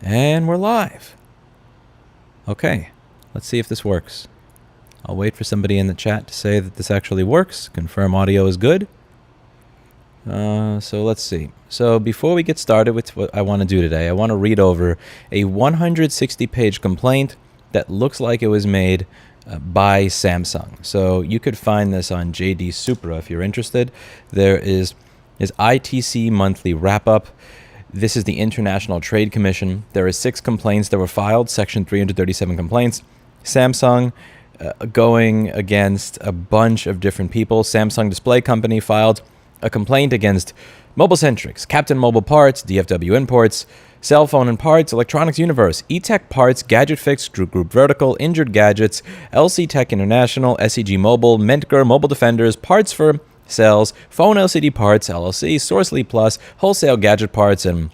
And we're live. Okay, let's see if this works. I'll wait for somebody in the chat to say that this actually works. Confirm audio is good. So let's see. So before we get started with what I want to do today, I want to read over a 160-page complaint that looks like it was made by Samsung. So you could find this on JD Supra if you're interested. There is ITC monthly wrap-up. This is the International Trade Commission. There are 6 complaints that were filed, Section 337 complaints. Samsung going against a bunch of different people. Samsung Display Company filed a complaint against MobileCentrics, Captain Mobile Parts, DFW Imports, Cell Phone and Parts, Electronics Universe, eTech Parts, Gadget Fix, Group Vertical, Injured Gadgets, LC Tech International, SEG Mobile, Mentger, Mobile Defenders, Parts for Sales, Phone LCD Parts, LLC, Sourcely Plus, Wholesale Gadget Parts, and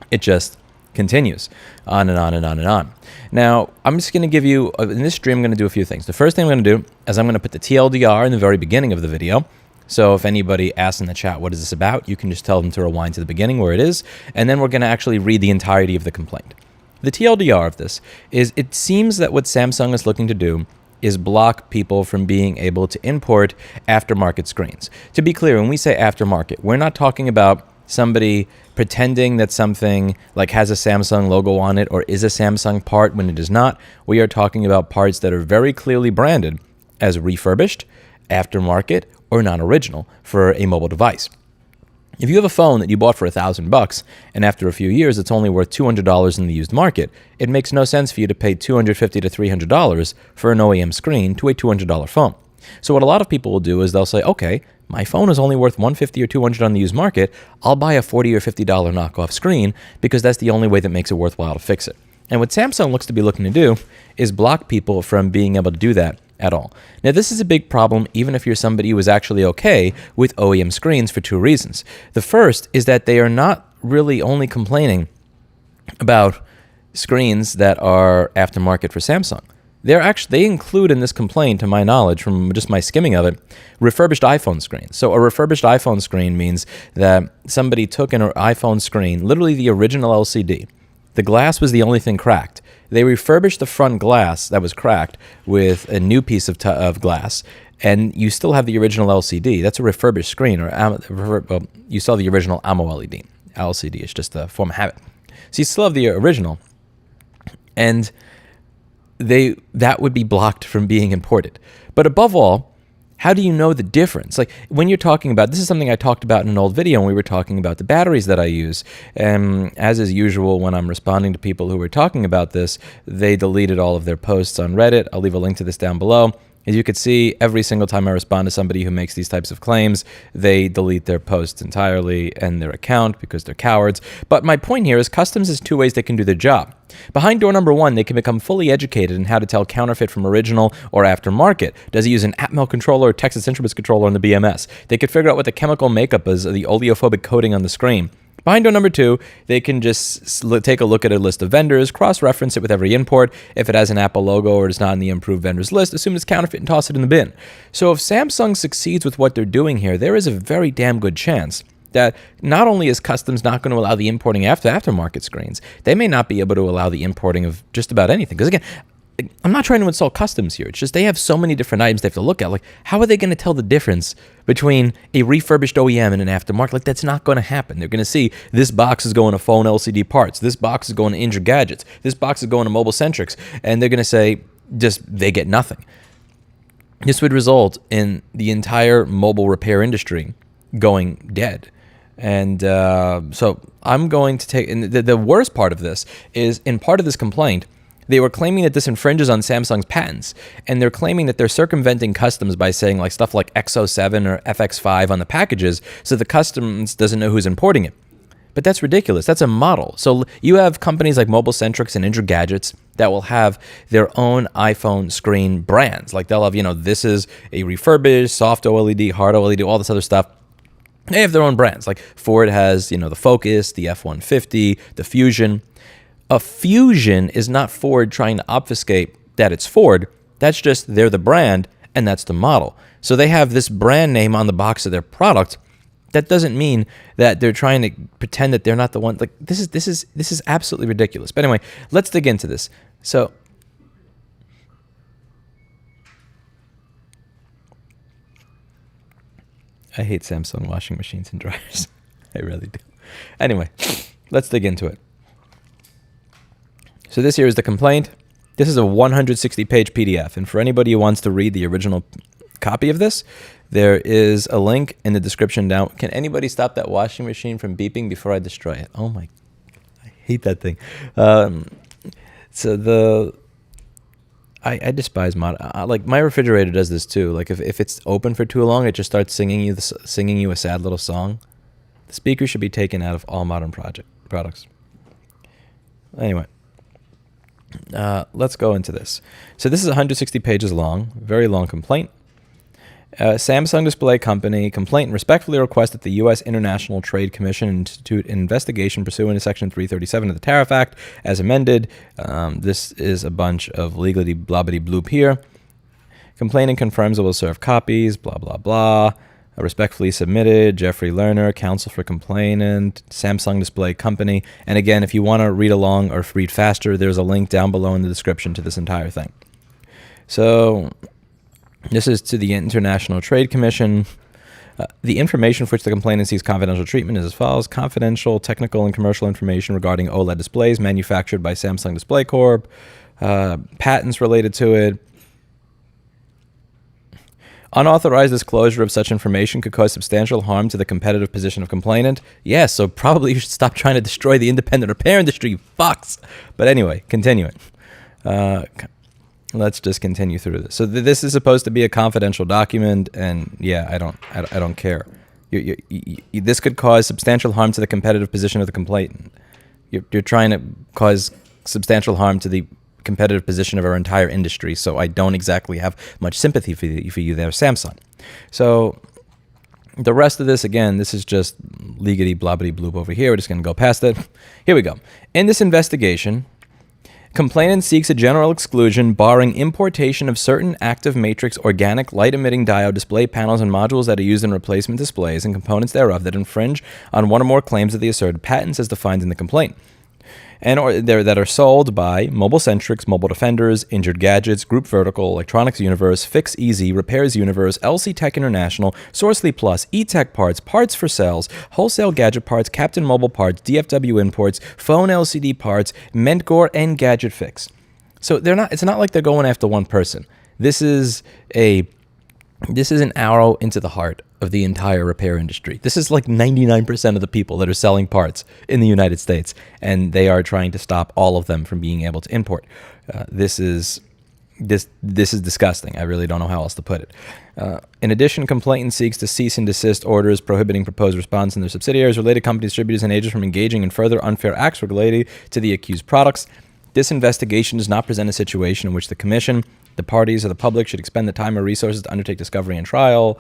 it just continues on and on and on and on. Now, I'm just going to give you, in this stream, I'm going to do a few things. The first thing I'm going to do is I'm going to put the TLDR in the very beginning of the video. So if anybody asks in the chat, what is this about? You can just tell them to rewind to the beginning where it is. And then we're going to actually read the entirety of the complaint. The TLDR of this is, it seems that what Samsung is looking to do is block people from being able to import aftermarket screens. To be clear, when we say aftermarket, we're not talking about somebody pretending that something like has a Samsung logo on it or is a Samsung part when it is not. We are talking about parts that are very clearly branded as refurbished, aftermarket, or non-original for a mobile device. If you have a phone that you bought for $1,000 and after a few years it's only worth $200 in the used market, it makes no sense for you to pay $250 to $300 for an OEM screen to a $200 phone. So what a lot of people will do is they'll say, okay, my phone is only worth $150 or $200 on the used market. I'll buy a $40 or $50 knockoff screen because that's the only way that makes it worthwhile to fix it. And what Samsung looks to be looking to do is block people from being able to do that at all. Now, this is a big problem even if you're somebody who is actually okay with OEM screens for 2 reasons. The first is that they are not really only complaining about screens that are aftermarket for Samsung. They include in this complaint, to my knowledge, from just my skimming of it, refurbished iPhone screens. So a refurbished iPhone screen means that somebody took an iPhone screen, literally the original LCD. The glass was the only thing cracked. They refurbished the front glass that was cracked with a new piece of glass, and you still have the original LCD. That's a refurbished screen, or you saw the original AMO LED. LCD is just a form of habit. So you still have the original, and that would be blocked from being imported. But above all, how do you know the difference? Like when you're talking about, this is something I talked about in an old video when we were talking about the batteries that I use. And as is usual, when I'm responding to people who were talking about this, they deleted all of their posts on Reddit. I'll leave a link to this down below. As you can see, every single time I respond to somebody who makes these types of claims, they delete their posts entirely and their account because they're cowards. But my point here is customs has 2 ways they can do their job. Behind door number 1, they can become fully educated in how to tell counterfeit from original or aftermarket. Does he use an Atmel controller or Texas Instruments controller on the BMS? They could figure out what the chemical makeup is of the oleophobic coating on the screen. Behind door number 2, they can just take a look at a list of vendors, cross-reference it with every import. If it has an Apple logo or it's not in the approved vendors list, assume it's counterfeit and toss it in the bin. So if Samsung succeeds with what they're doing here, there is a very damn good chance that not only is customs not going to allow the importing aftermarket screens, they may not be able to allow the importing of just about anything. Because again, I'm not trying to insult customs here. It's just they have so many different items they have to look at. Like, how are they going to tell the difference between a refurbished OEM and an aftermarket? Like, that's not going to happen. They're going to see this box is going to phone LCD parts. This box is going to Injured Gadgets. This box is going to MobileCentrics. And they're going to say, they get nothing. This would result in the entire mobile repair industry going dead. And so I'm going to take, and the worst part of this is, in part of this complaint, they were claiming that this infringes on Samsung's patents, and they're claiming that they're circumventing customs by saying like stuff like X07 or FX5 on the packages so the customs doesn't know who's importing it. But that's ridiculous. That's a model. So you have companies like MobileCentrics and Injured Gadgets that will have their own iPhone screen brands. Like they'll have, this is a refurbished, soft OLED, hard OLED, all this other stuff. They have their own brands. Like Ford has, the Focus, the F-150, the Fusion. A Fusion is not Ford trying to obfuscate that it's Ford. That's just they're the brand and that's the model. So they have this brand name on the box of their product, That doesn't mean that they're trying to pretend that they're not the one. Like this is absolutely ridiculous. But anyway, let's dig into this. So I hate Samsung washing machines and dryers. I really do. Anyway, let's dig into it. So this here is the complaint. This is a 160-page PDF. And for anybody who wants to read the original copy of this, there is a link in the description down. Can anybody stop that washing machine from beeping before I destroy it? Oh my, I hate that thing. I despise like my refrigerator does this too. Like if it's open for too long, it just starts singing you a sad little song. The speaker should be taken out of all modern products. Anyway, let's go into this. So this is 160 pages long, very long complaint. Samsung Display Company complaint respectfully requests that the U.S. International Trade Commission institute an investigation pursuant to Section 337 of the Tariff Act as amended. This is a bunch of legally blobbity bloop here. Complainant confirms it will serve copies, blah, blah, blah. Respectfully submitted, Jeffrey Lerner, counsel for complainant, Samsung Display Company. And again, if you want to read along or read faster, there's a link down below in the description to this entire thing. So this is to the International Trade Commission. The information for which the complainant seeks confidential treatment is as follows. Confidential, technical, and commercial information regarding OLED displays manufactured by Samsung Display Corp. Patents related to it. Unauthorized disclosure of such information could cause substantial harm to the competitive position of complainant. Yes, so probably you should stop trying to destroy the independent repair industry, you fucks. But anyway, continuing. Let's just continue through this. So this is supposed to be a confidential document, and yeah, I don't care. This could cause substantial harm to the competitive position of the complainant. You're trying to cause substantial harm to the competitive position of our entire industry, so I don't exactly have much sympathy for you there, Samsung. So the rest of this, again, this is just legally blobbity bloop over here. We're just going to go past it. Here we go. In this investigation, complainant seeks a general exclusion barring importation of certain active matrix organic light-emitting diode display panels and modules that are used in replacement displays and components thereof that infringe on one or more claims of the asserted patents as defined in the complaint, and that are sold by Mobile Centrics, Mobile Defenders, Injured Gadgets, Group Vertical, Electronics Universe, Fix Easy, Repairs Universe, LC Tech International, Sourcely Plus, E-Tech Parts, Parts for Sales, Wholesale Gadget Parts, Captain Mobile Parts, DFW Imports, Phone LCD Parts, Mentgore, and Gadget Fix. So it's not like they're going after one person. This is an arrow into the heart of the entire repair industry. This is like 99% of the people that are selling parts in the United States, and they are trying to stop all of them from being able to import. This is disgusting. I really don't know how else to put it. In addition, complainant seeks to cease and desist orders prohibiting proposed respondents and their subsidiaries, related companies, distributors, and agents from engaging in further unfair acts related to the accused products. This investigation does not present a situation in which the commission, the parties, or the public should expend the time or resources to undertake discovery and trial.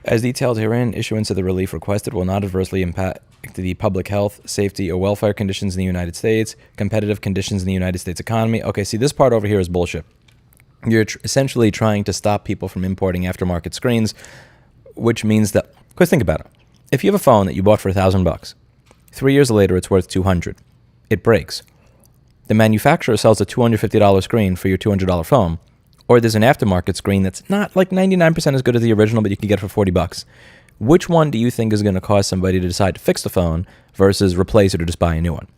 As detailed herein, issuance of the relief requested will not adversely impact the public health, safety, or welfare conditions in the United States, competitive conditions in the United States economy. Okay, see, this part over here is bullshit. You're essentially trying to stop people from importing aftermarket screens, which means that, because think about it. If you have a phone that you bought for $1,000, 3 years later it's worth $200. It breaks. The manufacturer sells a $250 screen for your $200 phone, or there's an aftermarket screen that's not like 99% as good as the original, but you can get it for $40. Which one do you think is going to cause somebody to decide to fix the phone versus replace it or just buy a new one?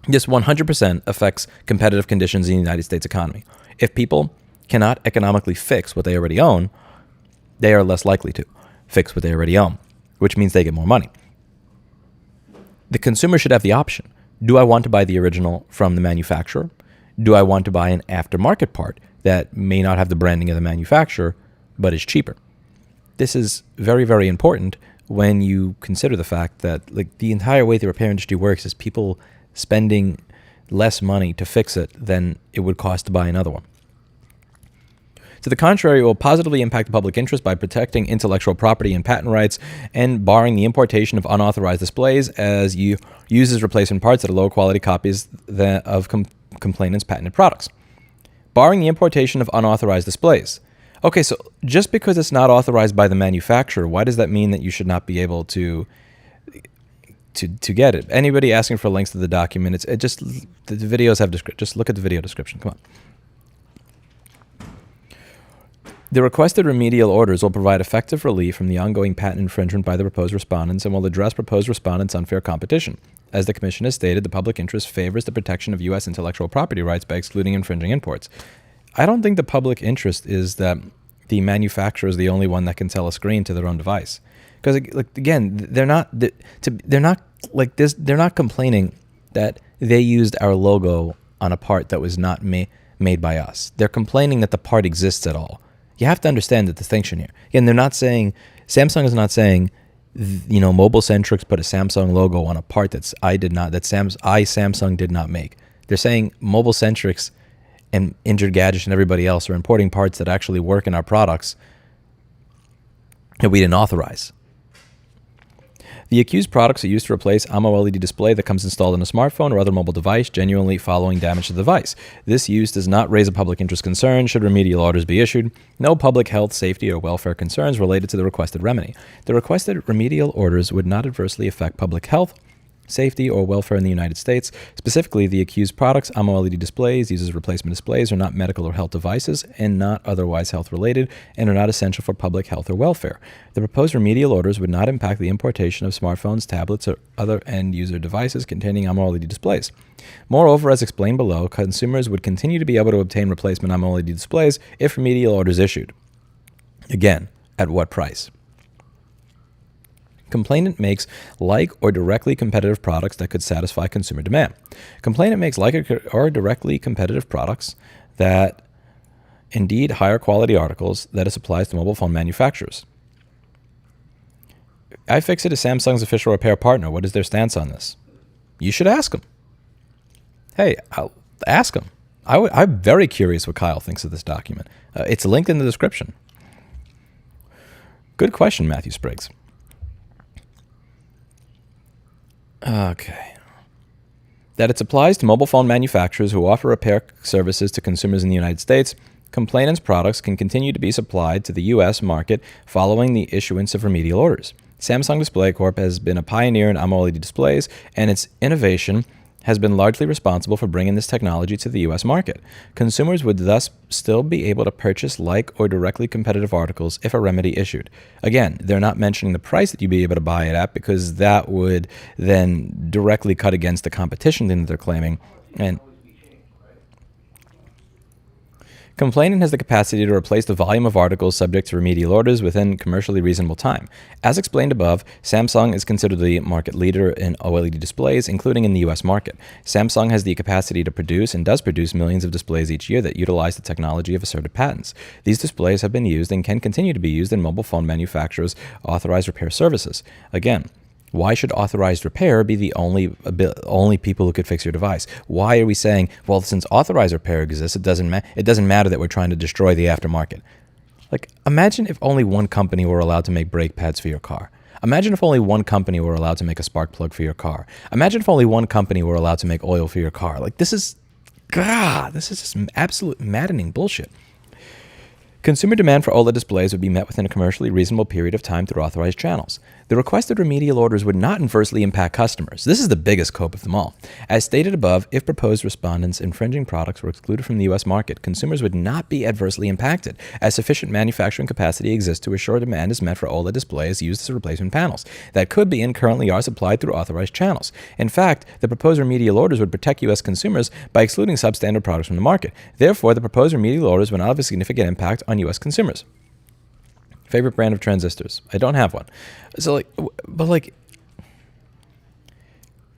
This 100% affects competitive conditions in the United States economy. If people cannot economically fix what they already own, they are less likely to fix what they already own, which means they get more money. The consumer should have the option. Do I want to buy the original from the manufacturer? Do I want to buy an aftermarket part that may not have the branding of the manufacturer, but is cheaper? This is very, very important when you consider the fact that like the entire way the repair industry works is people spending less money to fix it than it would cost to buy another one. To the contrary, it will positively impact the public interest by protecting intellectual property and patent rights and barring the importation of unauthorized displays as you uses replacement parts that are low quality copies of complainants' patented products. Barring the importation of unauthorized displays. Okay, so just because it's not authorized by the manufacturer, why does that mean that you should not be able to get it? Anybody asking for links to the document, the videos have just look at the video description. Come on. The requested remedial orders will provide effective relief from the ongoing patent infringement by the proposed respondents and will address proposed respondents' unfair competition. As the Commission has stated, the public interest favors the protection of U.S. intellectual property rights by excluding infringing imports. I don't think the public interest is that the manufacturer is the only one that can sell a screen to their own device. Because again, they're not complaining that they used our logo on a part that was not made by us. They're complaining that the part exists at all. You have to understand the distinction here. Again, they're not saying, Samsung is not saying, Mobile Centrics put a Samsung logo on a part Samsung did not make. They're saying Mobile Centrics and Injured Gadget and everybody else are importing parts that actually work in our products that we didn't authorize. The accused products are used to replace OLED display that comes installed in a smartphone or other mobile device, genuinely following damage to the device. This use does not raise a public interest concern should remedial orders be issued. No public health, safety, or welfare concerns related to the requested remedy. The requested remedial orders would not adversely affect public health, safety, or welfare in the United States. Specifically, the accused products, AMOLED displays, used as replacement displays, are not medical or health devices and not otherwise health-related and are not essential for public health or welfare. The proposed remedial orders would not impact the importation of smartphones, tablets, or other end-user devices containing AMOLED displays. Moreover, as explained below, consumers would continue to be able to obtain replacement AMOLED displays if remedial orders issued. Again, at what price? Complainant makes like or directly competitive products that could satisfy consumer demand. Complainant makes like or directly competitive products that indeed higher quality articles that it supplies to mobile phone manufacturers. iFixit is Samsung's official repair partner. What is their stance on this? You should ask them. Hey, I'll ask them. I'm very curious what Kyle thinks of this document. It's linked in the description. Good question, Matthew Spriggs. Okay. That it applies to mobile phone manufacturers who offer repair services to consumers in the United States. Complainant's products can continue to be supplied to the U.S. market following the issuance of remedial orders. Samsung Display Corp has been a pioneer in AMOLED displays, and its innovation has been largely responsible for bringing this technology to the U.S. market. Consumers would thus still be able to purchase like or directly competitive articles if a remedy issued. Again, they're not mentioning the price that you'd be able to buy it at because that would then directly cut against the competition that they're claiming. And complainant has the capacity to replace the volume of articles subject to remedial orders within commercially reasonable time. As explained above, Samsung is considered the market leader in OLED displays, including in the U.S. market. Samsung has the capacity to produce and does produce millions of displays each year that utilize the technology of asserted patents. These displays have been used and can continue to be used in mobile phone manufacturers' authorized repair services. Again, why should authorized repair be the only people who could fix your device? Why are we saying, well, since authorized repair exists, it doesn't matter that we're trying to destroy the aftermarket? Like, imagine if only one company were allowed to make brake pads for your car. Imagine if only one company were allowed to make a spark plug for your car. Imagine if only one company were allowed to make oil for your car. Like, this is just absolute maddening bullshit. Consumer demand for OLED displays would be met within a commercially reasonable period of time through authorized channels. The requested remedial orders would not adversely impact customers. This is the biggest cope of them all. As stated above, if proposed respondents' infringing products were excluded from the U.S. market, consumers would not be adversely impacted, as sufficient manufacturing capacity exists to assure demand is met for OLED displays used as replacement panels that could be and currently are supplied through authorized channels. In fact, the proposed remedial orders would protect U.S. consumers by excluding substandard products from the market. Therefore, the proposed remedial orders would not have a significant impact on U.S. consumers. Favorite brand of transistors? I don't have one. So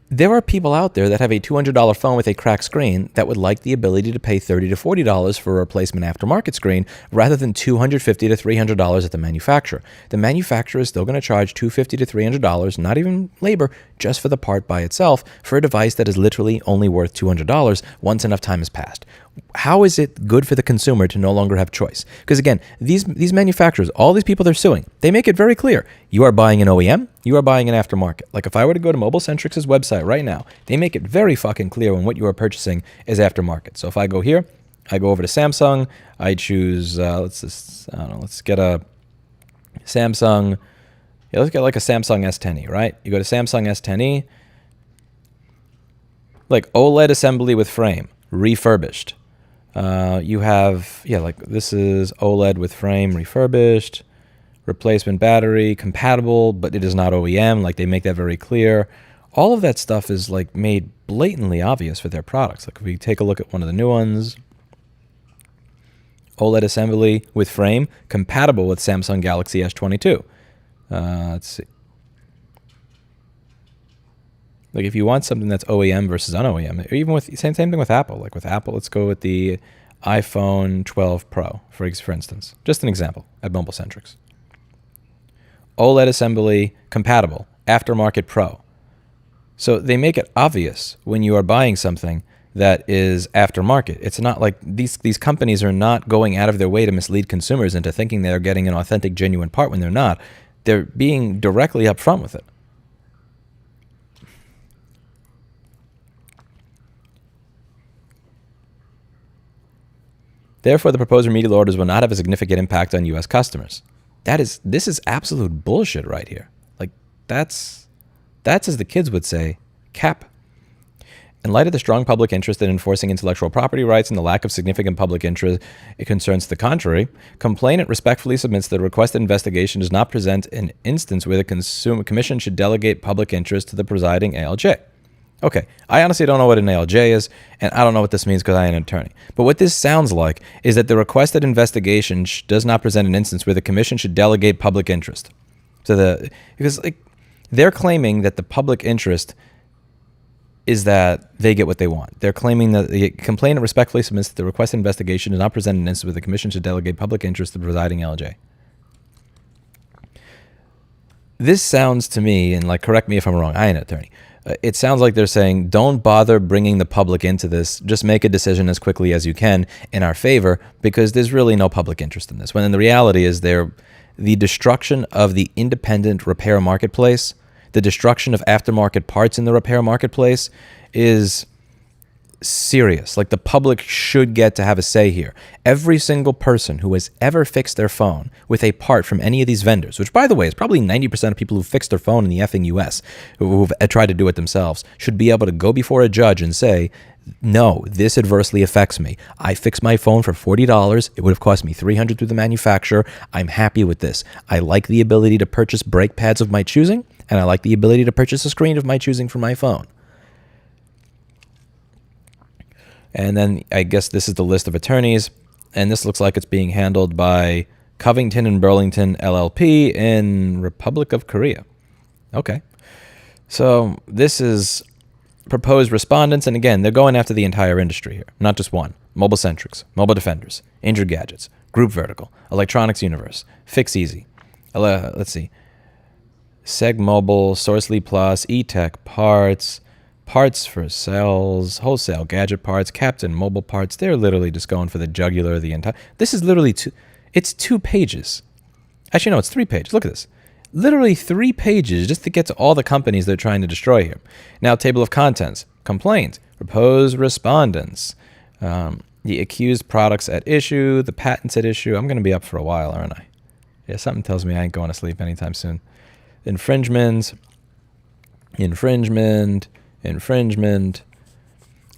there are people out there that have a $200 phone with a cracked screen that would like the ability to pay $30 to $40 for a replacement aftermarket screen rather than $250 to $300 at the manufacturer. The manufacturer is still going to charge $250 to $300, not even labor, just for the part by itself for a device that is literally only worth $200 once enough time has passed. How is it good for the consumer to no longer have choice? Because again, these manufacturers, all these people they're suing, they make it very clear. You are buying an OEM, you are buying an aftermarket. Like if I were to go to Mobile Centrics' website right now, they make it very fucking clear when what you are purchasing is aftermarket. So if I go here, I go over to Samsung. I choose, let's get a Samsung. Yeah, let's get like a Samsung S10e, right? You go to Samsung S10e, like OLED assembly with frame, refurbished. You have, yeah, like this is OLED with frame, refurbished, replacement battery, compatible, but it is not OEM. Like they make that very clear. All of that stuff is like made blatantly obvious for their products. Like if we take a look at one of the new ones, OLED assembly with frame, compatible with Samsung Galaxy S22. Let's see. Like if you want something that's OEM versus un-OEM, or even with same thing with Apple. Like with Apple, let's go with the iPhone 12 Pro, for instance. Just an example at Mobile Centrics. OLED assembly compatible, aftermarket Pro. So they make it obvious when you are buying something that is aftermarket. It's not like these companies are not going out of their way to mislead consumers into thinking they're getting an authentic, genuine part when they're not. They're being directly upfront with it. Therefore, the proposed remedial orders will not have a significant impact on U.S. customers. This is absolute bullshit right here. Like that's as the kids would say, cap. In light of the strong public interest in enforcing intellectual property rights and the lack of significant public interest concerns to the contrary, complainant respectfully submits that the requested investigation does not present an instance where the commission should delegate public interest to the presiding ALJ. Okay, I honestly don't know what an ALJ is, and I don't know what this means because I am an attorney. But what this sounds like is that the requested investigation does not present an instance where the commission should delegate public interest. Because like they're claiming that the public interest is that they get what they want. They're claiming that the complainant respectfully submits that the requested investigation does not present an instance where the commission should delegate public interest to the presiding ALJ. This sounds to me, and like correct me if I'm wrong, I ain't an attorney. It sounds like they're saying, don't bother bringing the public into this. Just make a decision as quickly as you can in our favor because there's really no public interest in this. When in the reality is the destruction of the independent repair marketplace, the destruction of aftermarket parts in the repair marketplace is serious. Like the public should get to have a say here. Every single person who has ever fixed their phone with a part from any of these vendors, which by the way is probably 90% of people who fixed their phone in the effing US who've tried to do it themselves, should be able to go before a judge and say, no, this adversely affects me. I fixed my phone for $40. It would have cost me $300 through the manufacturer. I'm happy with this. I like the ability to purchase brake pads of my choosing, and I like the ability to purchase a screen of my choosing for my phone. And then I guess this is the list of attorneys, and this looks like it's being handled by Covington and Burlington LLP in Republic of Korea. Okay. So this is proposed respondents, and again, they're going after the entire industry here, not just one. Mobile Centrics, Mobile Defenders, Injured Gadgets, Group Vertical, Electronics Universe, Fix Easy. Let's see. Seg Mobile, Sourcely Plus, eTech Parts, Parts for Sales, Wholesale Gadget Parts, Captain Mobile Parts. They're literally just going for the jugular of the entire. This is literally it's 2 pages. Actually, no, it's 3 pages. Look at this. Literally 3 pages just to get to all the companies they're trying to destroy here. Now, table of contents, complaint, proposed respondents, the accused products at issue, the patents at issue. I'm going to be up for a while, aren't I? Yeah, something tells me I ain't going to sleep anytime soon. Infringement.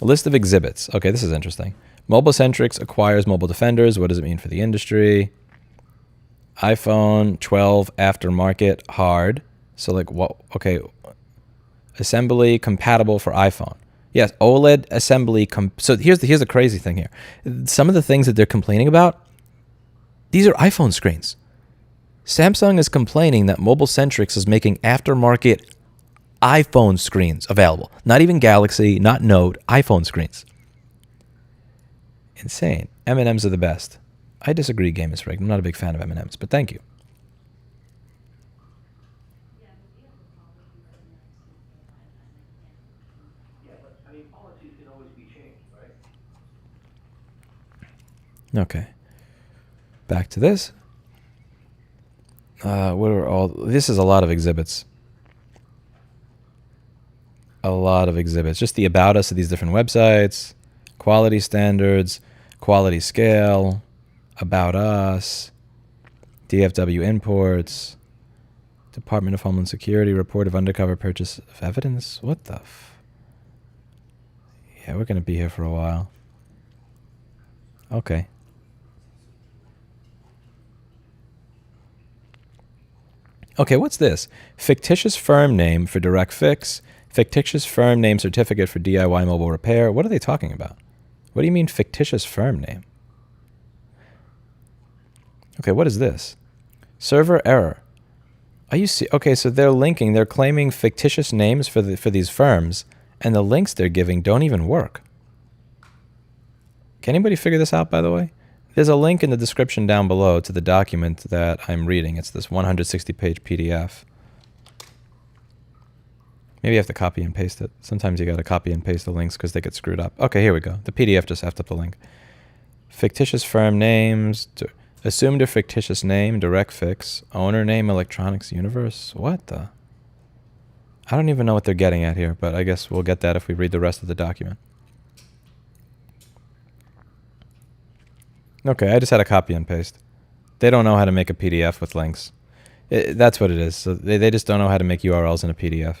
A list of exhibits. Okay, this is interesting. Mobile Centrics acquires Mobile Defenders. What does it mean for the industry? iPhone 12 aftermarket hard. So like what? Okay, assembly compatible for iPhone. Yes, OLED assembly. So here's the crazy thing here. Some of the things that they're complaining about, these are iPhone screens. Samsung is complaining that Mobile Centrics is making aftermarket iPhone screens available. Not even Galaxy, not Note, iPhone screens. Insane. M&Ms are the best. I disagree, Game is Rigged. I'm not a big fan of M&Ms, but thank you. Yeah, but I mean, policies can always be changed, right? Okay. Back to this. What are all? This is a lot of exhibits. A lot of exhibits. Just the about us of these different websites, quality standards, quality scale, about us, DFW imports, Department of Homeland Security report of undercover purchase of evidence. What the yeah, we're going to be here for a while. Okay. Okay, what's this? Fictitious firm name for direct fix, fictitious firm name certificate for DIY mobile repair. What are they talking about? What do you mean fictitious firm name? Okay, what is this? Server error. Are you okay, so they're claiming fictitious names for these firms, and the links they're giving don't even work. Can anybody figure this out, by the way? There's a link in the description down below to the document that I'm reading. It's this 160-page PDF. Maybe you have to copy and paste it. Sometimes you got to copy and paste the links because they get screwed up. Okay, here we go. The PDF just effed up the link. Fictitious firm names. Assumed a fictitious name. Direct fix. Owner name. Electronics Universe. What the? I don't even know what they're getting at here, but I guess we'll get that if we read the rest of the document. Okay, I just had a copy and paste. They don't know how to make a PDF with links. That's what it is. So they just don't know how to make URLs in a PDF.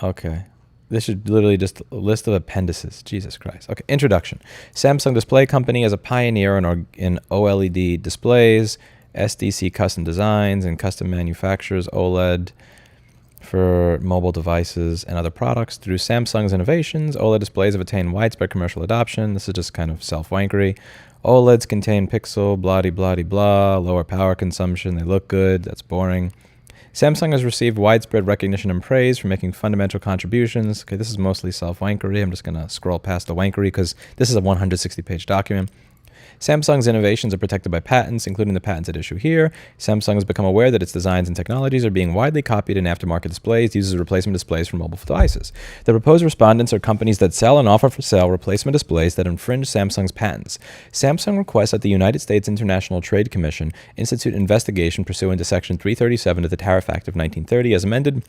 Okay. This should literally just a list of appendices. Jesus Christ. Okay, introduction. Samsung Display Company is a pioneer in OLED displays, SDC custom designs, and custom manufactures OLED for mobile devices and other products. Through Samsung's innovations, OLED displays have attained widespread commercial adoption. This is just kind of self-wankery. OLEDs contain pixel, blah-de-blah-de-blah, lower power consumption. They look good. That's boring. Samsung has received widespread recognition and praise for making fundamental contributions. Okay, this is mostly self-wankery. I'm just going to scroll past the wankery because this is a 160-page document. Samsung's innovations are protected by patents, including the patents at issue here. Samsung has become aware that its designs and technologies are being widely copied in aftermarket displays used as replacement displays for mobile devices. The proposed respondents are companies that sell and offer for sale replacement displays that infringe Samsung's patents. Samsung requests that the United States International Trade Commission institute investigation pursuant to Section 337 of the Tariff Act of 1930 as amended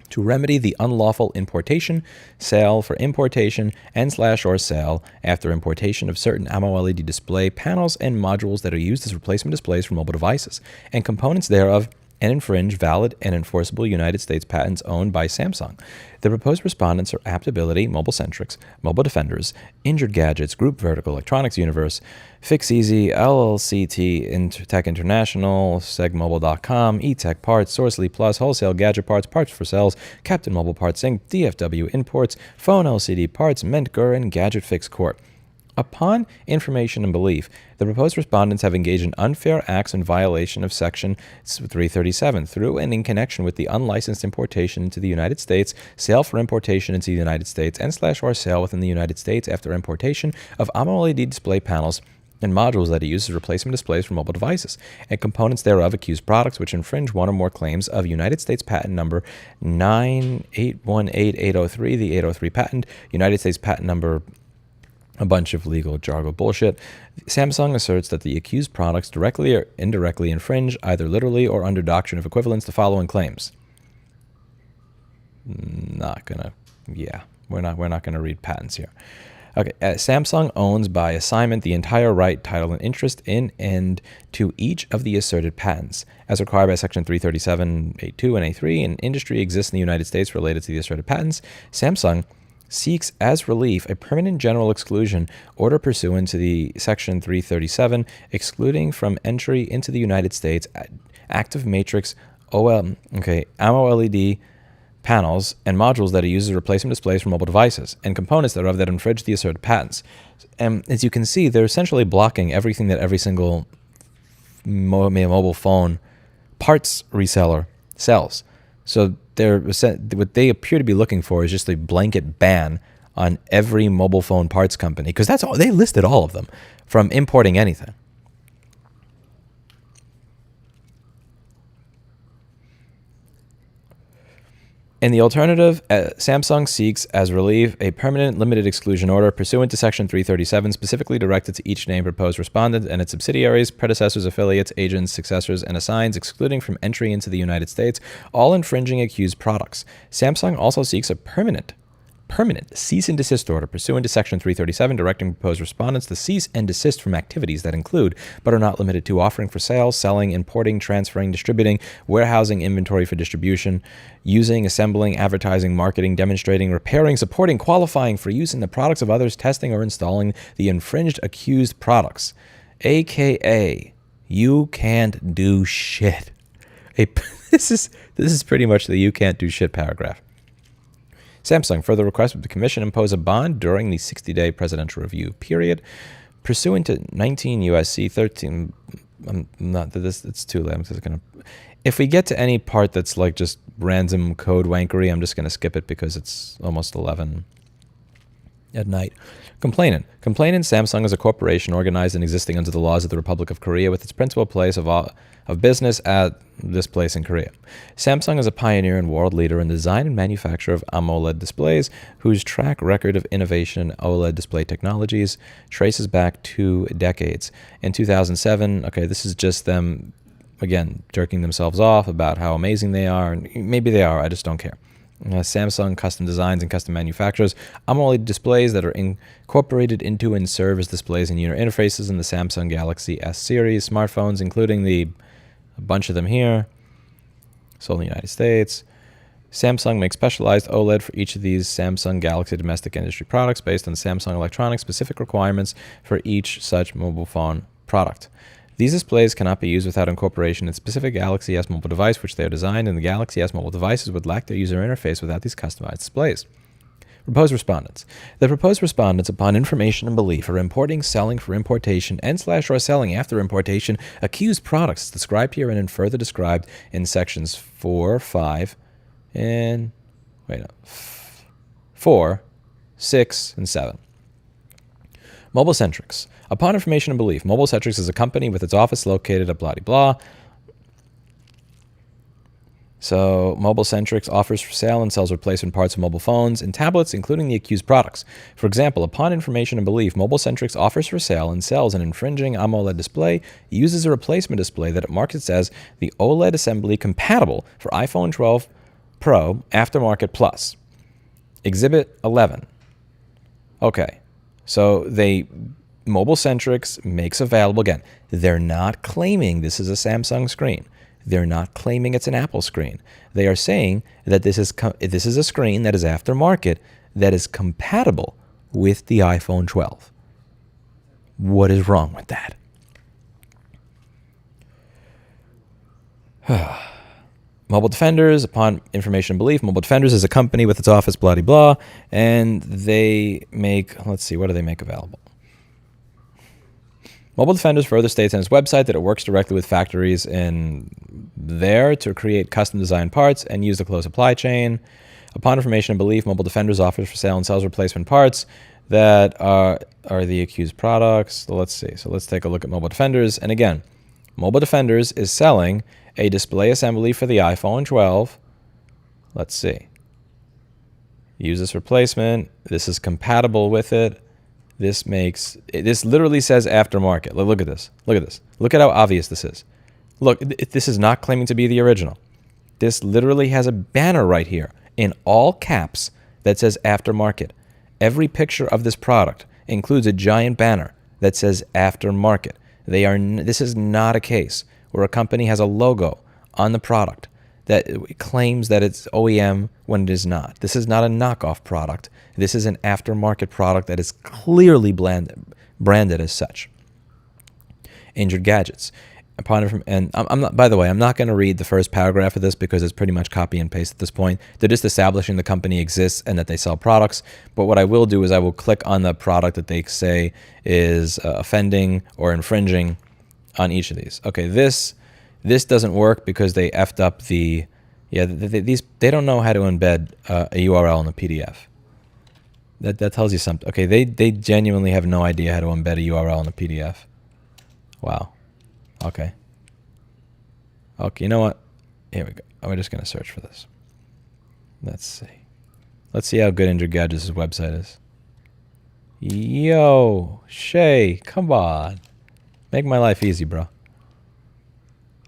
to remedy the unlawful importation, sale for importation, and/or sale after importation of certain AMOLED display panels and modules that are used as replacement displays for mobile devices, and components thereof, and infringe valid and enforceable United States patents owned by Samsung. The proposed respondents are Aptability, Mobile Centrics, Mobile Defenders, Injured Gadgets, Group Vertical, Electronics Universe, FixEasy, LLCT, Tech International, SegMobile.com, eTech Parts, Sourcely Plus, Wholesale Gadget Parts, Parts for Sales, Captain Mobile Parts Inc., DFW Imports, Phone LCD Parts, Mentger, and Gadget Fix Corp. Upon information and belief, the proposed respondents have engaged in unfair acts in violation of Section 337 through and in connection with the unlicensed importation into the United States, sale for importation into the United States, and/or sale within the United States after importation of AMOLED display panels and modules that are used as replacement displays for mobile devices, and components thereof accused products which infringe one or more claims of United States Patent Number 9818803, the 803 patent, United States Patent Number a bunch of legal jargon bullshit. Samsung asserts that the accused products directly or indirectly infringe, either literally or under doctrine of equivalence, the following claims. We're not gonna read patents here. Okay, Samsung owns by assignment the entire right, title, and interest in and to each of the asserted patents, as required by Section 337, A2 and A3, and industry exists in the United States related to the asserted patents. Samsung seeks as relief a permanent general exclusion order pursuant to the Section 337, excluding from entry into the United States active matrix AMOLED panels and modules that are used as replacement displays for mobile devices, and components thereof that infringe the asserted patents. And as you can see, they're essentially blocking everything that every single mobile phone parts reseller sells. So what they appear to be looking for is just a blanket ban on every mobile phone parts company, because that's all they listed, all of them, from importing anything. In the alternative, Samsung seeks as relief a permanent limited exclusion order pursuant to Section 337, specifically directed to each named proposed respondent and its subsidiaries, predecessors, affiliates, agents, successors, and assigns, excluding from entry into the United States all infringing accused products. Samsung also seeks a permanent permanent cease and desist order pursuant to Section 337, directing proposed respondents to cease and desist from activities that include, but are not limited to, offering for sale, selling, importing, transferring, distributing, warehousing inventory for distribution, using, assembling, advertising, marketing, demonstrating, repairing, supporting, qualifying for use in the products of others, testing, or installing the infringed accused products. AKA, you can't do shit. This is pretty much the you can't do shit paragraph. Samsung further requests that the Commission impose a bond during the 60-day presidential review period, pursuant to 19 U.S.C. 13. I'm not this. It's too late. I'm just gonna. If we get to any part that's like just random code wankery, I'm just gonna skip it because it's almost 11 at night. Complainant. Samsung is a corporation organized and existing under the laws of the Republic of Korea with its principal place of business at this place in Korea. Samsung is a pioneer and world leader in the design and manufacture of AMOLED displays, whose track record of innovation in OLED display technologies traces back 2 decades. In 2007, okay, this is just them, again, jerking themselves off about how amazing they are, and maybe they are, I just don't care. Samsung custom designs and custom manufactures AMOLED displays that are incorporated into and serve as displays and user interfaces in the Samsung Galaxy S series smartphones, including a bunch of them here, sold in the United States. Samsung makes specialized OLED for each of these Samsung Galaxy domestic industry products based on Samsung Electronics specific requirements for each such mobile phone product. These displays cannot be used without incorporation in specific Galaxy S mobile device, which they are designed, and the Galaxy S mobile devices would lack their user interface without these customized displays. Proposed respondents. The proposed respondents, upon information and belief, are importing, selling for importation, and/or selling after importation accused products described here and further described in sections 4, 5, and 4, 6, and 7. Mobile-centrics. Upon information and belief, Mobile-centrics is a company with its office located at blah-de-blah. So Mobile-centrics offers for sale and sells replacement parts of mobile phones and tablets, including the accused products. For example, upon information and belief, Mobile-centrics offers for sale and sells an infringing AMOLED display, uses a replacement display that it markets as the OLED assembly compatible for iPhone 12 Pro Aftermarket Plus. Exhibit 11. Okay, so Mobile-centrics makes available, again, they're not claiming this is a Samsung screen. They're not claiming it's an Apple screen. They are saying that this is a screen that is aftermarket that is compatible with the iPhone 12. What is wrong with that? Mobile Defenders, upon information and belief, Mobile Defenders is a company with its office blah-de-blah, and they make, let's see, what do they make available? Mobile Defenders further states on its website that it works directly with factories in there to create custom designed parts and use the closed supply chain. Upon information and belief, Mobile Defenders offers for sale and sells replacement parts that are the accused products. So let's see. So let's take a look at Mobile Defenders. And again, Mobile Defenders is selling a display assembly for the iPhone 12. Let's see. Use this replacement. This is compatible with it. This literally says aftermarket. Look at this. Look at this. Look at how obvious this is. Look, this is not claiming to be the original. This literally has a banner right here in all caps that says aftermarket. Every picture of this product includes a giant banner that says aftermarket. This is not a case where a company has a logo on the product that claims that it's OEM when it is not. This is not a knockoff product. This is an aftermarket product that is clearly branded as such. Injured gadgets. And I'm not. By the way, I'm not going to read the first paragraph of this because it's pretty much copy and paste at this point. They're just establishing the company exists and that they sell products. But what I will do is I will click on the product that they say is offending or infringing on each of these. Okay, this doesn't work because they effed up the. Yeah, they don't know how to embed a URL in a PDF. That tells you something. Okay, they genuinely have no idea how to embed a URL in a PDF. Wow. Okay, you know what? Here we go. We're just going to search for this. Let's see. Let's see how good Injured Gadgets' website is. Yo, Shay, come on. Make my life easy, bro.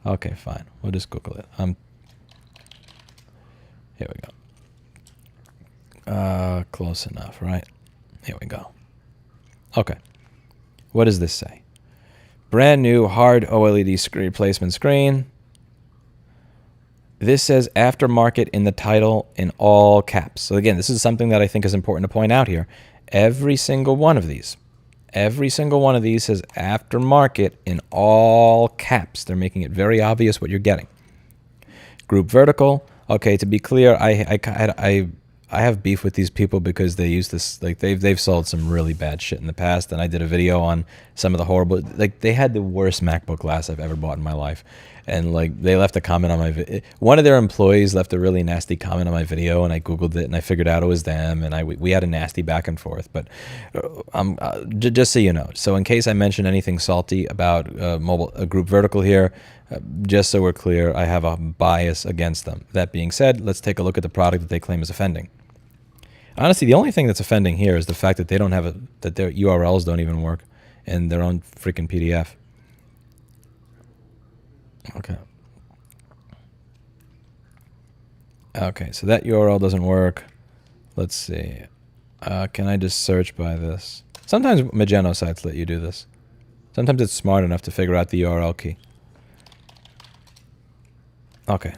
Okay, fine. We'll just Google it. Here we go. Close enough, right? Here we go. Okay. What does this say? Brand new hard OLED screen replacement screen. This says aftermarket in the title in all caps. So again, this is something that I think is important to point out here. Every single one of these says aftermarket in all caps. They're making it very obvious what you're getting. Group vertical. Okay, to be clear, I have beef with these people because they use this, like they've sold some really bad shit in the past, and I did a video on some of the horrible, like they had the worst MacBook glass I've ever bought in my life, and like they left a comment on my one of their employees left a really nasty comment on my video, and I googled it and I figured out it was them, and we had a nasty back and forth. But just so you know, so in case I mention anything salty about group vertical here, just so we're clear, I have a bias against them. That being said, let's take a look at the product that they claim is offending. Honestly, the only thing that's offending here is the fact that they don't have that their URLs don't even work in their own freaking PDF. Okay. Okay, so that URL doesn't work. Let's see. Can I just search by this? Sometimes Magento sites let you do this. Sometimes it's smart enough to figure out the URL key. Okay.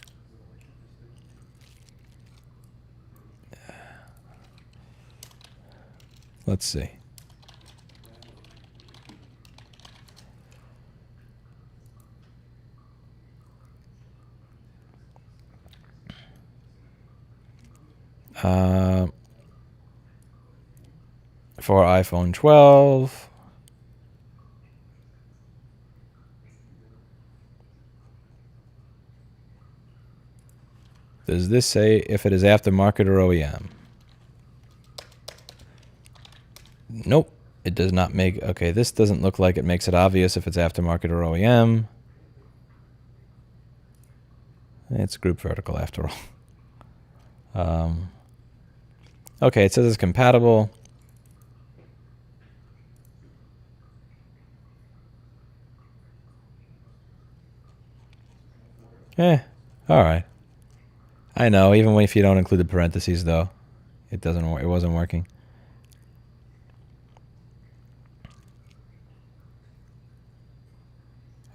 Let's see. For iPhone 12. Does this say if it is aftermarket or OEM? Nope, it does not make, okay, this doesn't look like it makes it obvious if it's aftermarket or OEM. It's group vertical after all. Okay, it says it's compatible. All right. I know, even if you don't include the parentheses though, it wasn't working.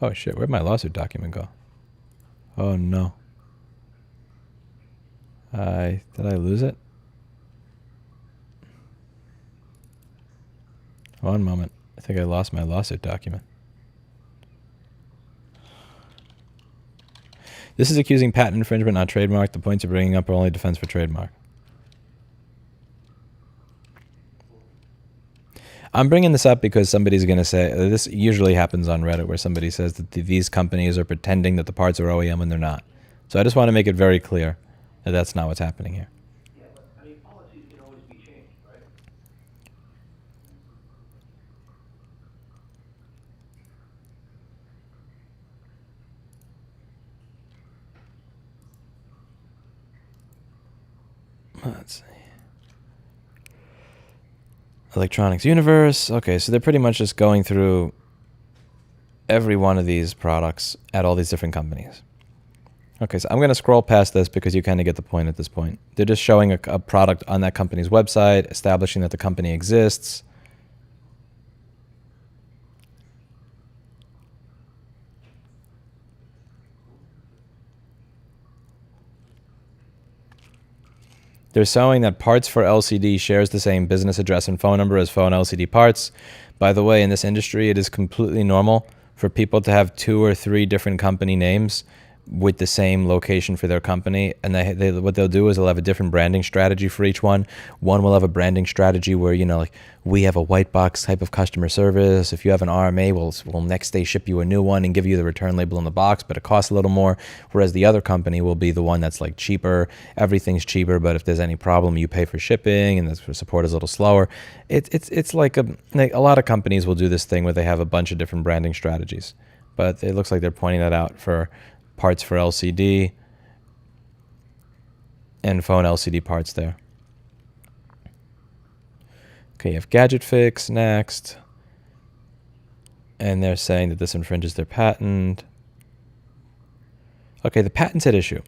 Oh shit, where'd my lawsuit document go? Oh no. Did I lose it? One moment. I think I lost my lawsuit document. This is accusing patent infringement, not trademark. The points you're bringing up are only defense for trademark. I'm bringing this up because somebody's going to say, this usually happens on Reddit, where somebody says that these companies are pretending that the parts are OEM when they're not. So I just want to make it very clear that that's not what's happening here. Yeah, but I mean, policies can always be changed, right? Let's see. Electronics Universe. Okay, so they're pretty much just going through every one of these products at all these different companies. Okay, so I'm going to scroll past this because you kind of get the point at this point. They're just showing a product on that company's website, establishing that the company exists. They're showing that Parts for LCD shares the same business address and phone number as Phone LCD Parts. By the way, in this industry, it is completely normal for people to have 2 or 3 different company names with the same location for their company, and what they'll do is they'll have a different branding strategy for each one. One will have a branding strategy where, you know, like, we have a white box type of customer service. If you have an RMA, we'll next day ship you a new one and give you the return label in the box, but it costs a little more. Whereas the other company will be the one that's like cheaper. Everything's cheaper, but if there's any problem, you pay for shipping, and the support is a little slower. It's like a lot of companies will do this thing where they have a bunch of different branding strategies, but it looks like they're pointing that out for Parts for LCD and Phone LCD Parts there. Okay, you have Gadget Fix next. And they're saying that this infringes their patent. Okay, the patent's at issue.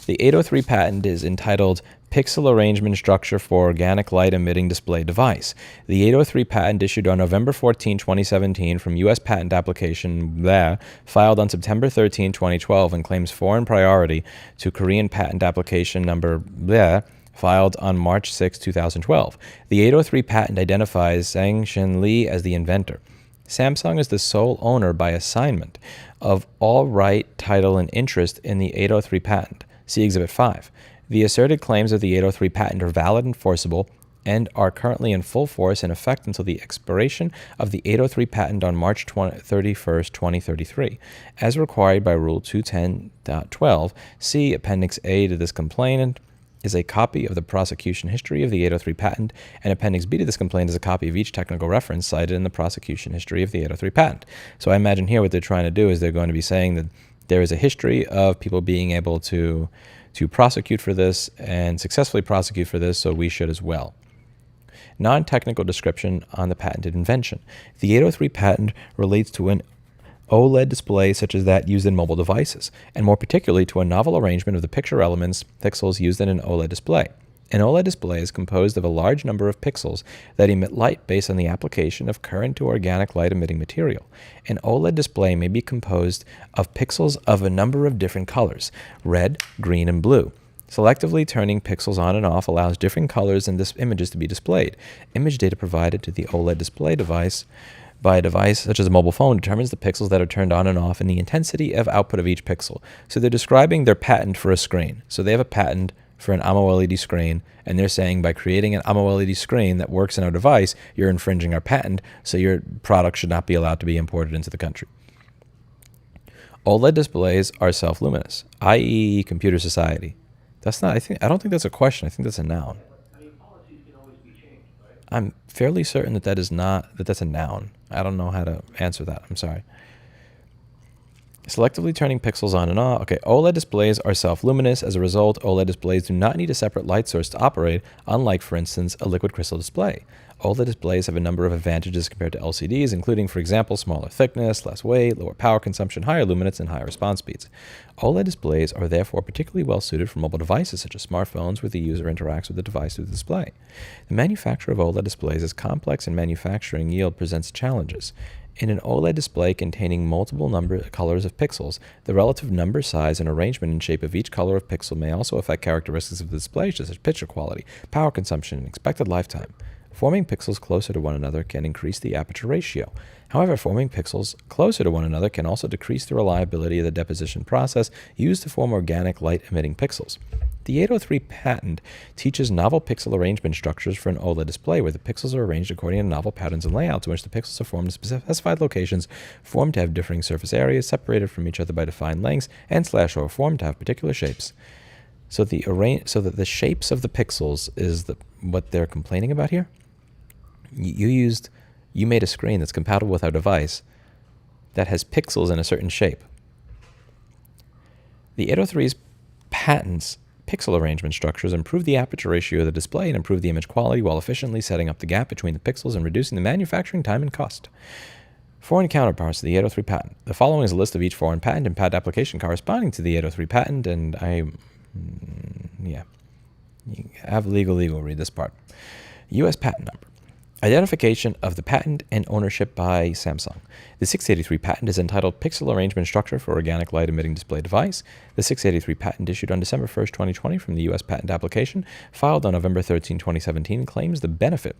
The 803 patent is entitled pixel arrangement structure for organic light emitting display device. The 803 patent issued on November 14, 2017 from U.S. Patent Application filed on September 13, 2012 and claims foreign priority to Korean Patent Application number filed on March 6, 2012. The 803 patent identifies Sang-Shin Lee as the inventor. Samsung is the sole owner by assignment of all right, title, and interest in the 803 patent. See Exhibit 5. The asserted claims of the 803 patent are valid and enforceable and are currently in full force and effect until the expiration of the 803 patent on March 31, 2033. As required by Rule 210.12, see Appendix A to this complaint is a copy of the prosecution history of the 803 patent, and Appendix B to this complaint is a copy of each technical reference cited in the prosecution history of the 803 patent. So I imagine here what they're trying to do is they're going to be saying that there is a history of people being able to prosecute for this and successfully prosecute for this, so we should as well. Non-technical description on the patented invention. The 803 patent relates to an OLED display such as that used in mobile devices, and more particularly to a novel arrangement of the picture elements, pixels used in an OLED display. An OLED display is composed of a large number of pixels that emit light based on the application of current to organic light-emitting material. An OLED display may be composed of pixels of a number of different colors, red, green, and blue. Selectively turning pixels on and off allows different colors and images to be displayed. Image data provided to the OLED display device by a device such as a mobile phone determines the pixels that are turned on and off and the intensity of output of each pixel. So they're describing their patent for a screen. So they have a patent for an AMOLED screen, and they're saying by creating an AMOLED screen that works in our device, you're infringing our patent, so your product should not be allowed to be imported into the country. OLED displays are self-luminous, i.e. computer society. That's not, I don't think that's a question. I think that's a noun. I mean, policies can always be changed, right? I'm fairly certain that that's a noun. I don't know how to answer that. I'm sorry. Selectively turning pixels on and off. Okay, OLED displays are self-luminous. As a result, OLED displays do not need a separate light source to operate, unlike, for instance, a liquid crystal display. OLED displays have a number of advantages compared to LCDs, including, for example, smaller thickness, less weight, lower power consumption, higher luminance, and higher response speeds. OLED displays are therefore particularly well suited for mobile devices such as smartphones, where the user interacts with the device through the display. The manufacture of OLED displays is complex, and manufacturing yield presents challenges. In an OLED display containing multiple colors of pixels, the relative number, size, and arrangement and shape of each color of pixel may also affect characteristics of the display, such as picture quality, power consumption, and expected lifetime. Forming pixels closer to one another can increase the aperture ratio. However, forming pixels closer to one another can also decrease the reliability of the deposition process used to form organic light-emitting pixels. The 803 patent teaches novel pixel arrangement structures for an OLED display where the pixels are arranged according to novel patterns and layouts in which the pixels are formed in specified locations, formed to have differing surface areas, separated from each other by defined lengths, and or formed to have particular shapes. So that the shapes of the pixels is what they're complaining about here. You made a screen that's compatible with our device that has pixels in a certain shape. The 803's patents pixel arrangement structures improve the aperture ratio of the display and improve the image quality while efficiently setting up the gap between the pixels and reducing the manufacturing time and cost. Foreign counterparts to the 803 patent. The following is a list of each foreign patent and patent application corresponding to the 803 patent, and you have legal read this part. U.S. patent number. Identification of the patent and ownership by Samsung. The 683 patent is entitled Pixel Arrangement Structure for Organic Light Emitting Display Device. The 683 patent issued on December 1st, 2020 from the U.S. Patent Application, filed on November 13, 2017, claims the benefit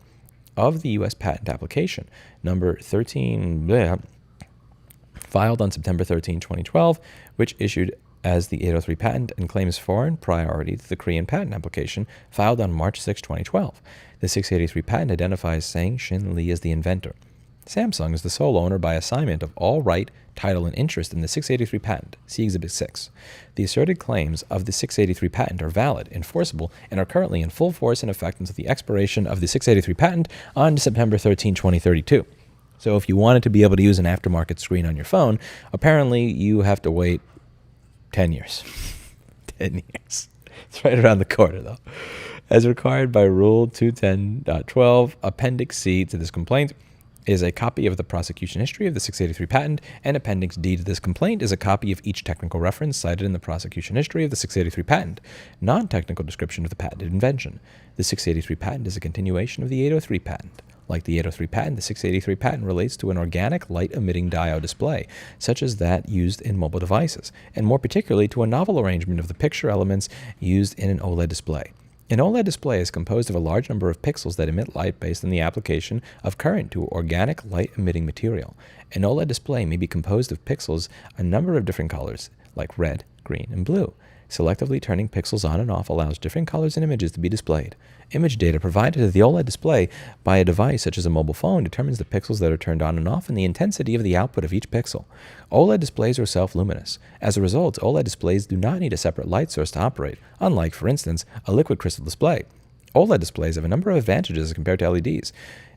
of the U.S. Patent Application, number 13, filed on September 13, 2012, which issued as the 803 patent and claims foreign priority to the Korean Patent Application, filed on March 6, 2012. The 683 patent identifies Sang-Shin Lee as the inventor. Samsung is the sole owner by assignment of all right, title, and interest in the 683 patent. See Exhibit 6. The asserted claims of the 683 patent are valid, enforceable, and are currently in full force and effect until the expiration of the 683 patent on September 13, 2032. So if you wanted to be able to use an aftermarket screen on your phone, apparently you have to wait 10 years. 10 years. It's right around the corner, though. As required by Rule 210.12, Appendix C to this complaint is a copy of the prosecution history of the 683 patent, and Appendix D to this complaint is a copy of each technical reference cited in the prosecution history of the 683 patent. Non-technical description of the patented invention. The 683 patent is a continuation of the 803 patent. Like the 803 patent, the 683 patent relates to an organic light-emitting diode display, such as that used in mobile devices, and more particularly to a novel arrangement of the picture elements used in an OLED display. An OLED display is composed of a large number of pixels that emit light based on the application of current to organic light-emitting material. An OLED display may be composed of pixels a number of different colors, like red, green, and blue. Selectively turning pixels on and off allows different colors and images to be displayed. Image data provided to the OLED display by a device such as a mobile phone determines the pixels that are turned on and off and the intensity of the output of each pixel. OLED displays are self-luminous. As a result, OLED displays do not need a separate light source to operate, unlike, for instance, a liquid crystal display. OLED displays have a number of advantages as compared to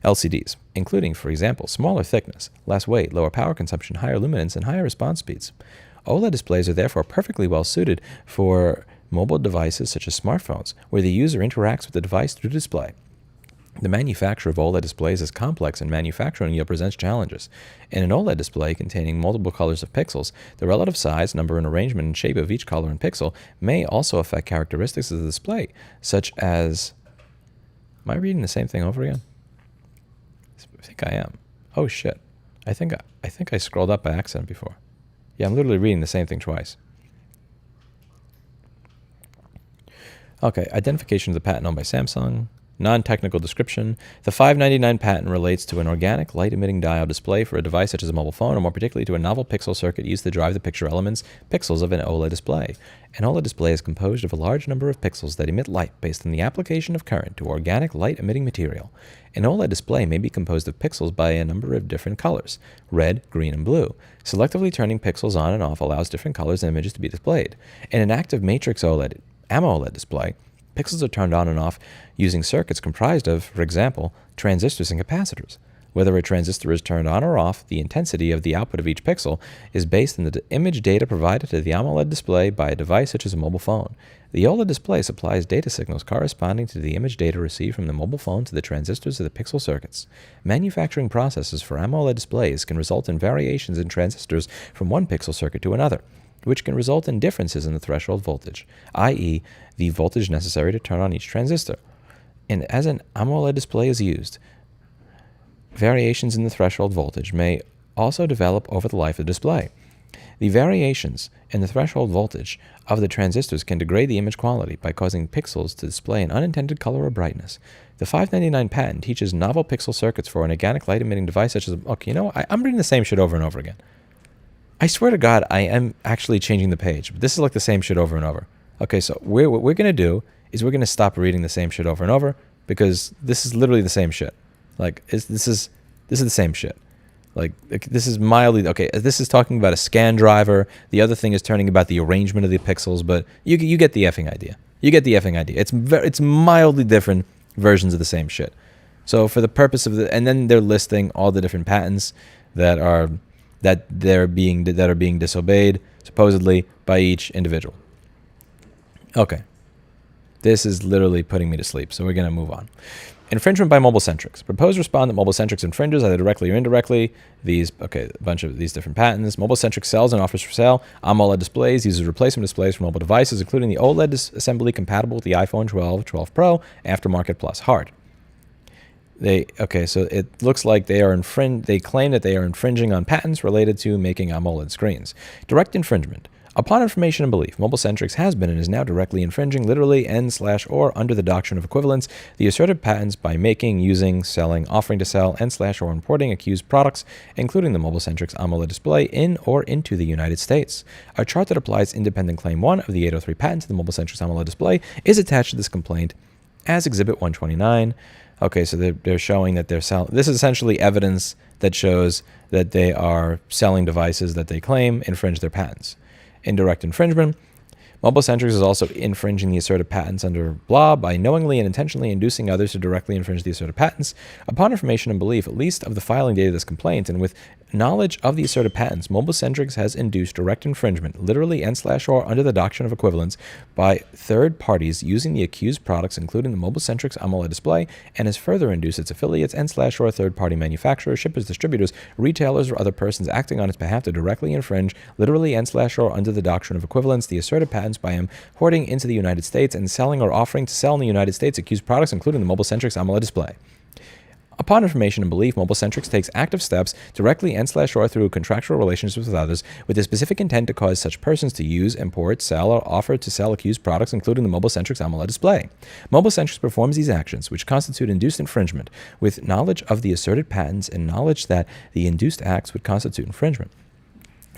LCDs, including, for example, smaller thickness, less weight, lower power consumption, higher luminance, and higher response speeds. OLED displays are therefore perfectly well suited for mobile devices such as smartphones, where the user interacts with the device through the display. The manufacture of OLED displays is complex and manufacturing yield presents challenges. In an OLED display containing multiple colors of pixels, the relative size, number, and arrangement and shape of each color and pixel may also affect characteristics of the display, such as... Am I reading the same thing over again? I think I am. Oh shit. I think I scrolled up by accident before. Yeah, I'm literally reading the same thing twice. Okay, identification of the patent owned by Samsung. Non-technical description. The 599 patent relates to an organic light-emitting diode display for a device such as a mobile phone, or more particularly to a novel pixel circuit used to drive the picture elements, pixels of an OLED display. An OLED display is composed of a large number of pixels that emit light based on the application of current to organic light-emitting material. An OLED display may be composed of pixels by a number of different colors, red, green, and blue. Selectively turning pixels on and off allows different colors and images to be displayed. In an active matrix OLED, AMOLED display, pixels are turned on and off using circuits comprised of, for example, transistors and capacitors. Whether a transistor is turned on or off, the intensity of the output of each pixel is based on the image data provided to the AMOLED display by a device such as a mobile phone. The OLED display supplies data signals corresponding to the image data received from the mobile phone to the transistors of the pixel circuits. Manufacturing processes for AMOLED displays can result in variations in transistors from one pixel circuit to another, which can result in differences in the threshold voltage, i.e., the voltage necessary to turn on each transistor. And as an AMOLED display is used, variations in the threshold voltage may also develop over the life of the display. The variations in the threshold voltage of the transistors can degrade the image quality by causing pixels to display an unintended color or brightness. The 599 patent teaches novel pixel circuits for an organic light-emitting device such as... Okay, you know, I'm reading the same shit over and over again. I swear to God, I am actually changing the page, but this is like the same shit over and over. Okay, so what we're going to do is we're going to stop reading the same shit over and over, because this is literally the same shit. Like, this is the same shit. Like, this is mildly... Okay, this is talking about a scan driver. The other thing is turning about the arrangement of the pixels, but you get the effing idea. You get the effing idea. It's mildly different versions of the same shit. So for the purpose of and then they're listing all the different patents that are being disobeyed, supposedly, by each individual. Okay. This is literally putting me to sleep, so we're going to move on. Infringement by mobile-centrics. Proposed respondent mobile-centrics infringes, either directly or indirectly, a bunch of these different patents. Mobile-centric sells and offers for sale AMOLED displays, uses replacement displays for mobile devices, including the OLED assembly compatible with the iPhone 12, 12 Pro, aftermarket plus hard. So it looks like they claim that they are infringing on patents related to making AMOLED screens. Direct infringement. Upon information and belief, mobile-centrics has been and is now directly infringing, literally and/or under the doctrine of equivalence, the asserted patents by making, using, selling, offering to sell, and/or importing accused products, including the mobile-centrics AMOLED display, in or into the United States. A chart that applies independent claim 1 of the 803 patent to the mobile-centrics AMOLED display is attached to this complaint as Exhibit 129. Okay, so they're showing that they're selling... This is essentially evidence that shows that they are selling devices that they claim infringe their patents. Indirect infringement. MobileCentrics is also infringing the asserted patents under blah by knowingly and intentionally inducing others to directly infringe the asserted patents. Upon information and belief, at least of the filing date of this complaint, and with knowledge of the asserted patents, MobileCentrics has induced direct infringement, literally and/or under the doctrine of equivalence, by third parties using the accused products, including the MobileCentrics AMOLED display, and has further induced its affiliates and/or third-party manufacturers, shippers, distributors, retailers, or other persons acting on its behalf to directly infringe, literally and/or under the doctrine of equivalence, the asserted patents by importing into the United States and selling or offering to sell in the United States accused products, including the MobileCentrics AMOLED display. Upon information and belief, MobileCentrics takes active steps directly and/or through contractual relationships with others with the specific intent to cause such persons to use, import, sell, or offer to sell accused products, including the MobileCentrics AMOLED display. MobileCentrics performs these actions, which constitute induced infringement, with knowledge of the asserted patents and knowledge that the induced acts would constitute infringement.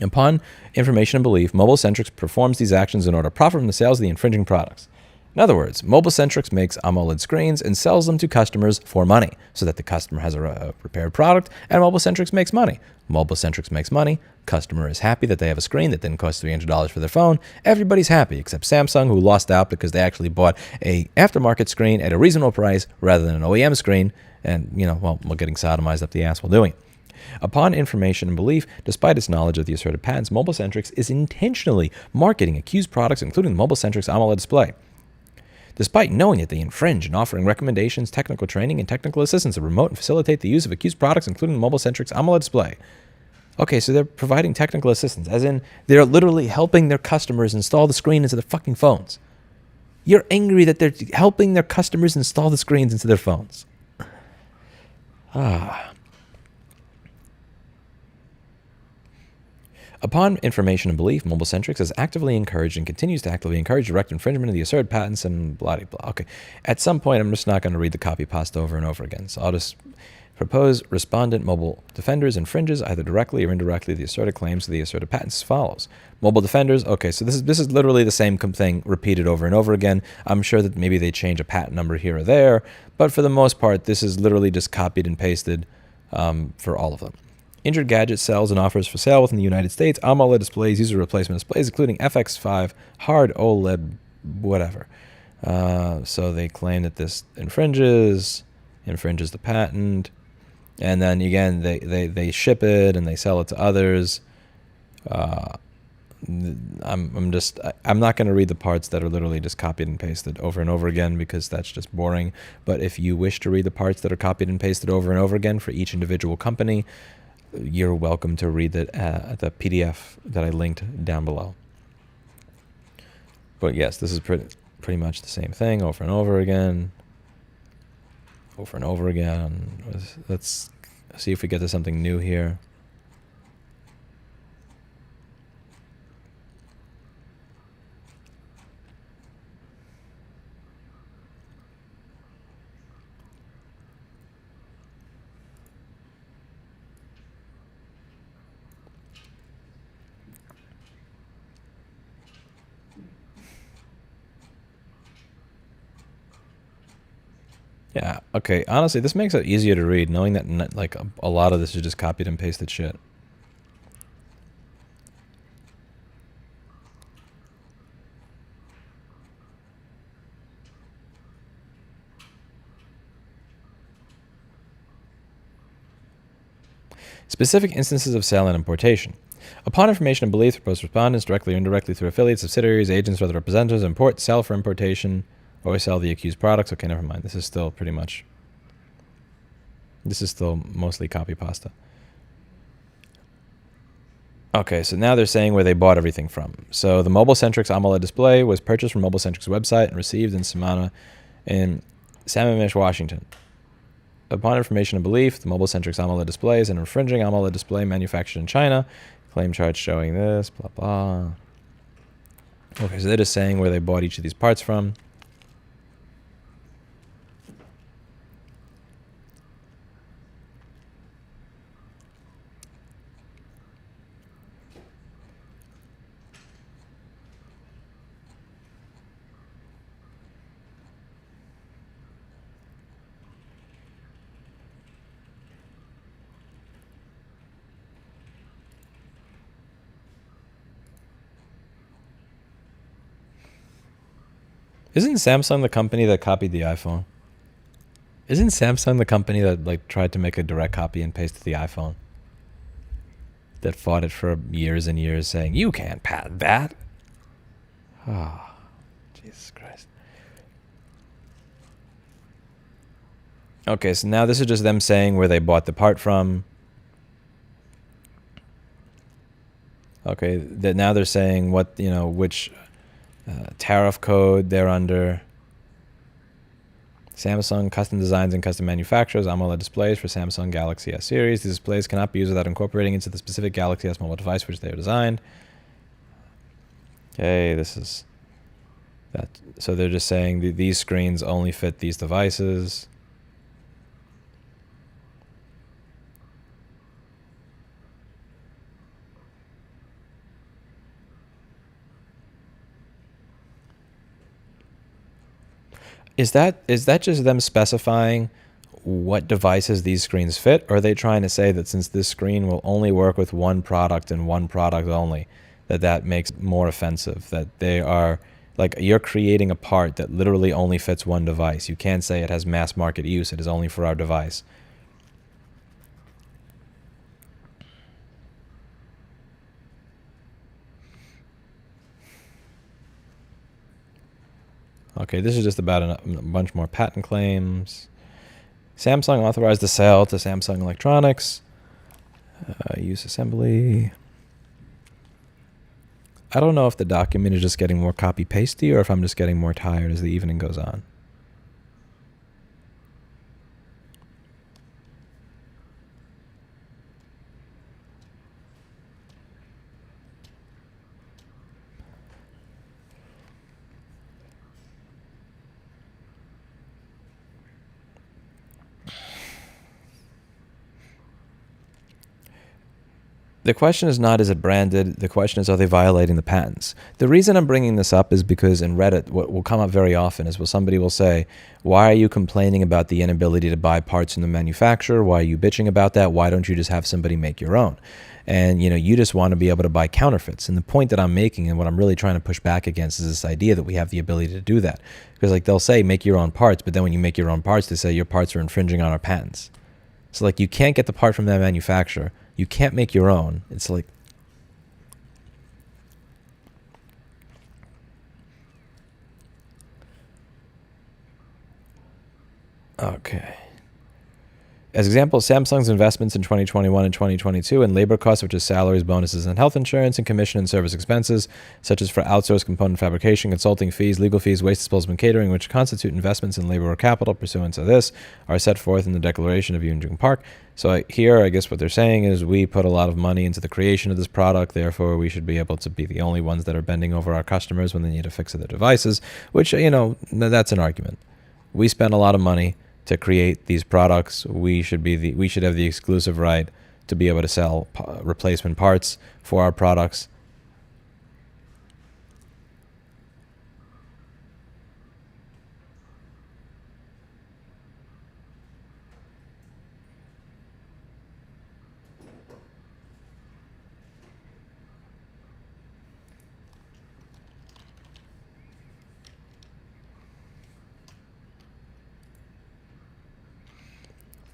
Upon information and belief, MobileCentrics performs these actions in order to profit from the sales of the infringing products. In other words, MobileCentrics makes AMOLED screens and sells them to customers for money, so that the customer has a repaired product, and MobileCentrics makes money. MobileCentrics makes money. Customer is happy that they have a screen that didn't cost $300 for their phone. Everybody's happy, except Samsung, who lost out because they actually bought a aftermarket screen at a reasonable price rather than an OEM screen, and, we're getting sodomized up the ass while doing it. Upon information and belief, despite its knowledge of the asserted patents, MobileCentrics is intentionally marketing accused products, including the MobileCentrics AMOLED display. Despite knowing that they infringe and offering recommendations, technical training, and technical assistance to promote and facilitate the use of accused products, including the MobileCentrics AMOLED display. Okay, so they're providing technical assistance, as in they're literally helping their customers install the screen into their fucking phones. You're angry that they're helping their customers install the screens into their phones. Upon information and belief, MobileCentrics has actively encouraged and continues to actively encourage direct infringement of the asserted patents and blah, blah, blah. Okay, at some point, I'm just not going to read the copy pasta over and over again. So I'll just propose respondent mobile defenders infringes either directly or indirectly the asserted claims of the asserted patents as follows. Mobile defenders, okay, so this is literally the same thing repeated over and over again. I'm sure that maybe they change a patent number here or there, but for the most part, this is literally just copied and pasted for all of them. Injured gadget sells and offers for sale within the United States AMOLED displays, user replacement displays, including FX5, hard OLED, whatever. So they claim that this infringes the patent, and then again they ship it and they sell it to others. I'm not going to read the parts that are literally just copied and pasted over and over again, because that's just boring. But if you wish to read the parts that are copied and pasted over and over again for each individual company, you're welcome to read the PDF that I linked down below. But yes, this is pretty much the same thing over and over again. Over and over again. Let's see if we get to something new here. Yeah, okay. Honestly, this makes it easier to read, knowing that like a lot of this is just copied and pasted shit. Specific instances of sale and importation. Upon information and belief, proposed respondents, directly or indirectly through affiliates, subsidiaries, agents, or other representatives, import, sell for importation, or sell the accused products. Okay, never mind. This is still mostly copy pasta. Okay, so now they're saying where they bought everything from. So the MobileCentrics AMOLED display was purchased from MobileCentrics' website and received in Sammamish, Washington. Upon information and belief, the MobileCentrics AMOLED display is an infringing AMOLED display manufactured in China. Claim chart showing this, blah, blah. Okay, so they're just saying where they bought each of these parts from. Isn't Samsung the company that copied the iPhone? Isn't Samsung the company that like tried to make a direct copy and paste to the iPhone? That fought it for years and years, saying you can't patent that. Oh, Jesus Christ. Okay, so now this is just them saying where they bought the part from. Okay, that now they're saying what, you know, which tariff code they're under. Samsung custom designs and custom manufactures AMOLED displays for Samsung Galaxy S series. These displays cannot be used without incorporating into the specific Galaxy S mobile device which they are designed. Okay, this is that. So they're just saying these screens only fit these devices. Is that just them specifying what devices these screens fit, or are they trying to say that since this screen will only work with one product and one product only, that makes it more offensive? That they are like, you're creating a part that literally only fits one device. You can't say it has mass market use. It is only for our device. Okay, this is just about a bunch more patent claims. Samsung authorized the sale to Samsung Electronics. Use assembly. I don't know if the document is just getting more copy-pasty or if I'm just getting more tired as the evening goes on. The question is not, is it branded? The question is, are they violating the patents? The reason I'm bringing this up is because in Reddit, what will come up very often is somebody will say, why are you complaining about the inability to buy parts from the manufacturer? Why are you bitching about that? Why don't you just have somebody make your own? And, you know, you just want to be able to buy counterfeits. And the point that I'm making and what I'm really trying to push back against is this idea that we have the ability to do that. Because like they'll say, make your own parts, but then when you make your own parts, they say your parts are infringing on our patents. So like you can't get the part from that manufacturer. You can't make your own. It's like, okay. As example, Samsung's investments in 2021 and 2022 in labor costs, which is salaries, bonuses, and health insurance, and commission and service expenses, such as for outsourced component fabrication, consulting fees, legal fees, waste disposal, and catering, which constitute investments in labor or capital pursuant to this, are set forth in the Declaration of Yunjung Park. So here, I guess what they're saying is we put a lot of money into the creation of this product, therefore we should be able to be the only ones that are bending over our customers when they need to fix their devices, which, you know, that's an argument. We spend a lot of money to create these products. We should have the exclusive right to be able to sell replacement parts for our products.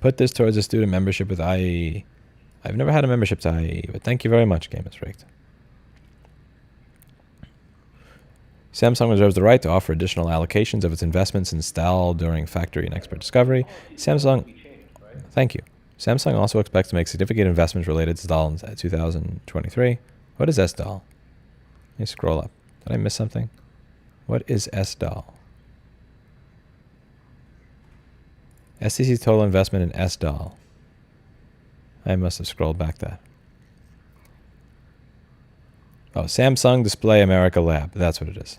Put this towards a student membership with IE. I've never had a membership to IE, but thank you very much, Game is Rigged. Samsung reserves the right to offer additional allocations of its investments installed during factory and expert discovery. Samsung, thank you. Samsung also expects to make significant investments related to SDAL in 2023. What is SDAL? Let me scroll up. Did I miss something? What is SDAL? STC's total investment in SDAL. I must have scrolled back that. Oh, Samsung Display America Lab. That's what it is.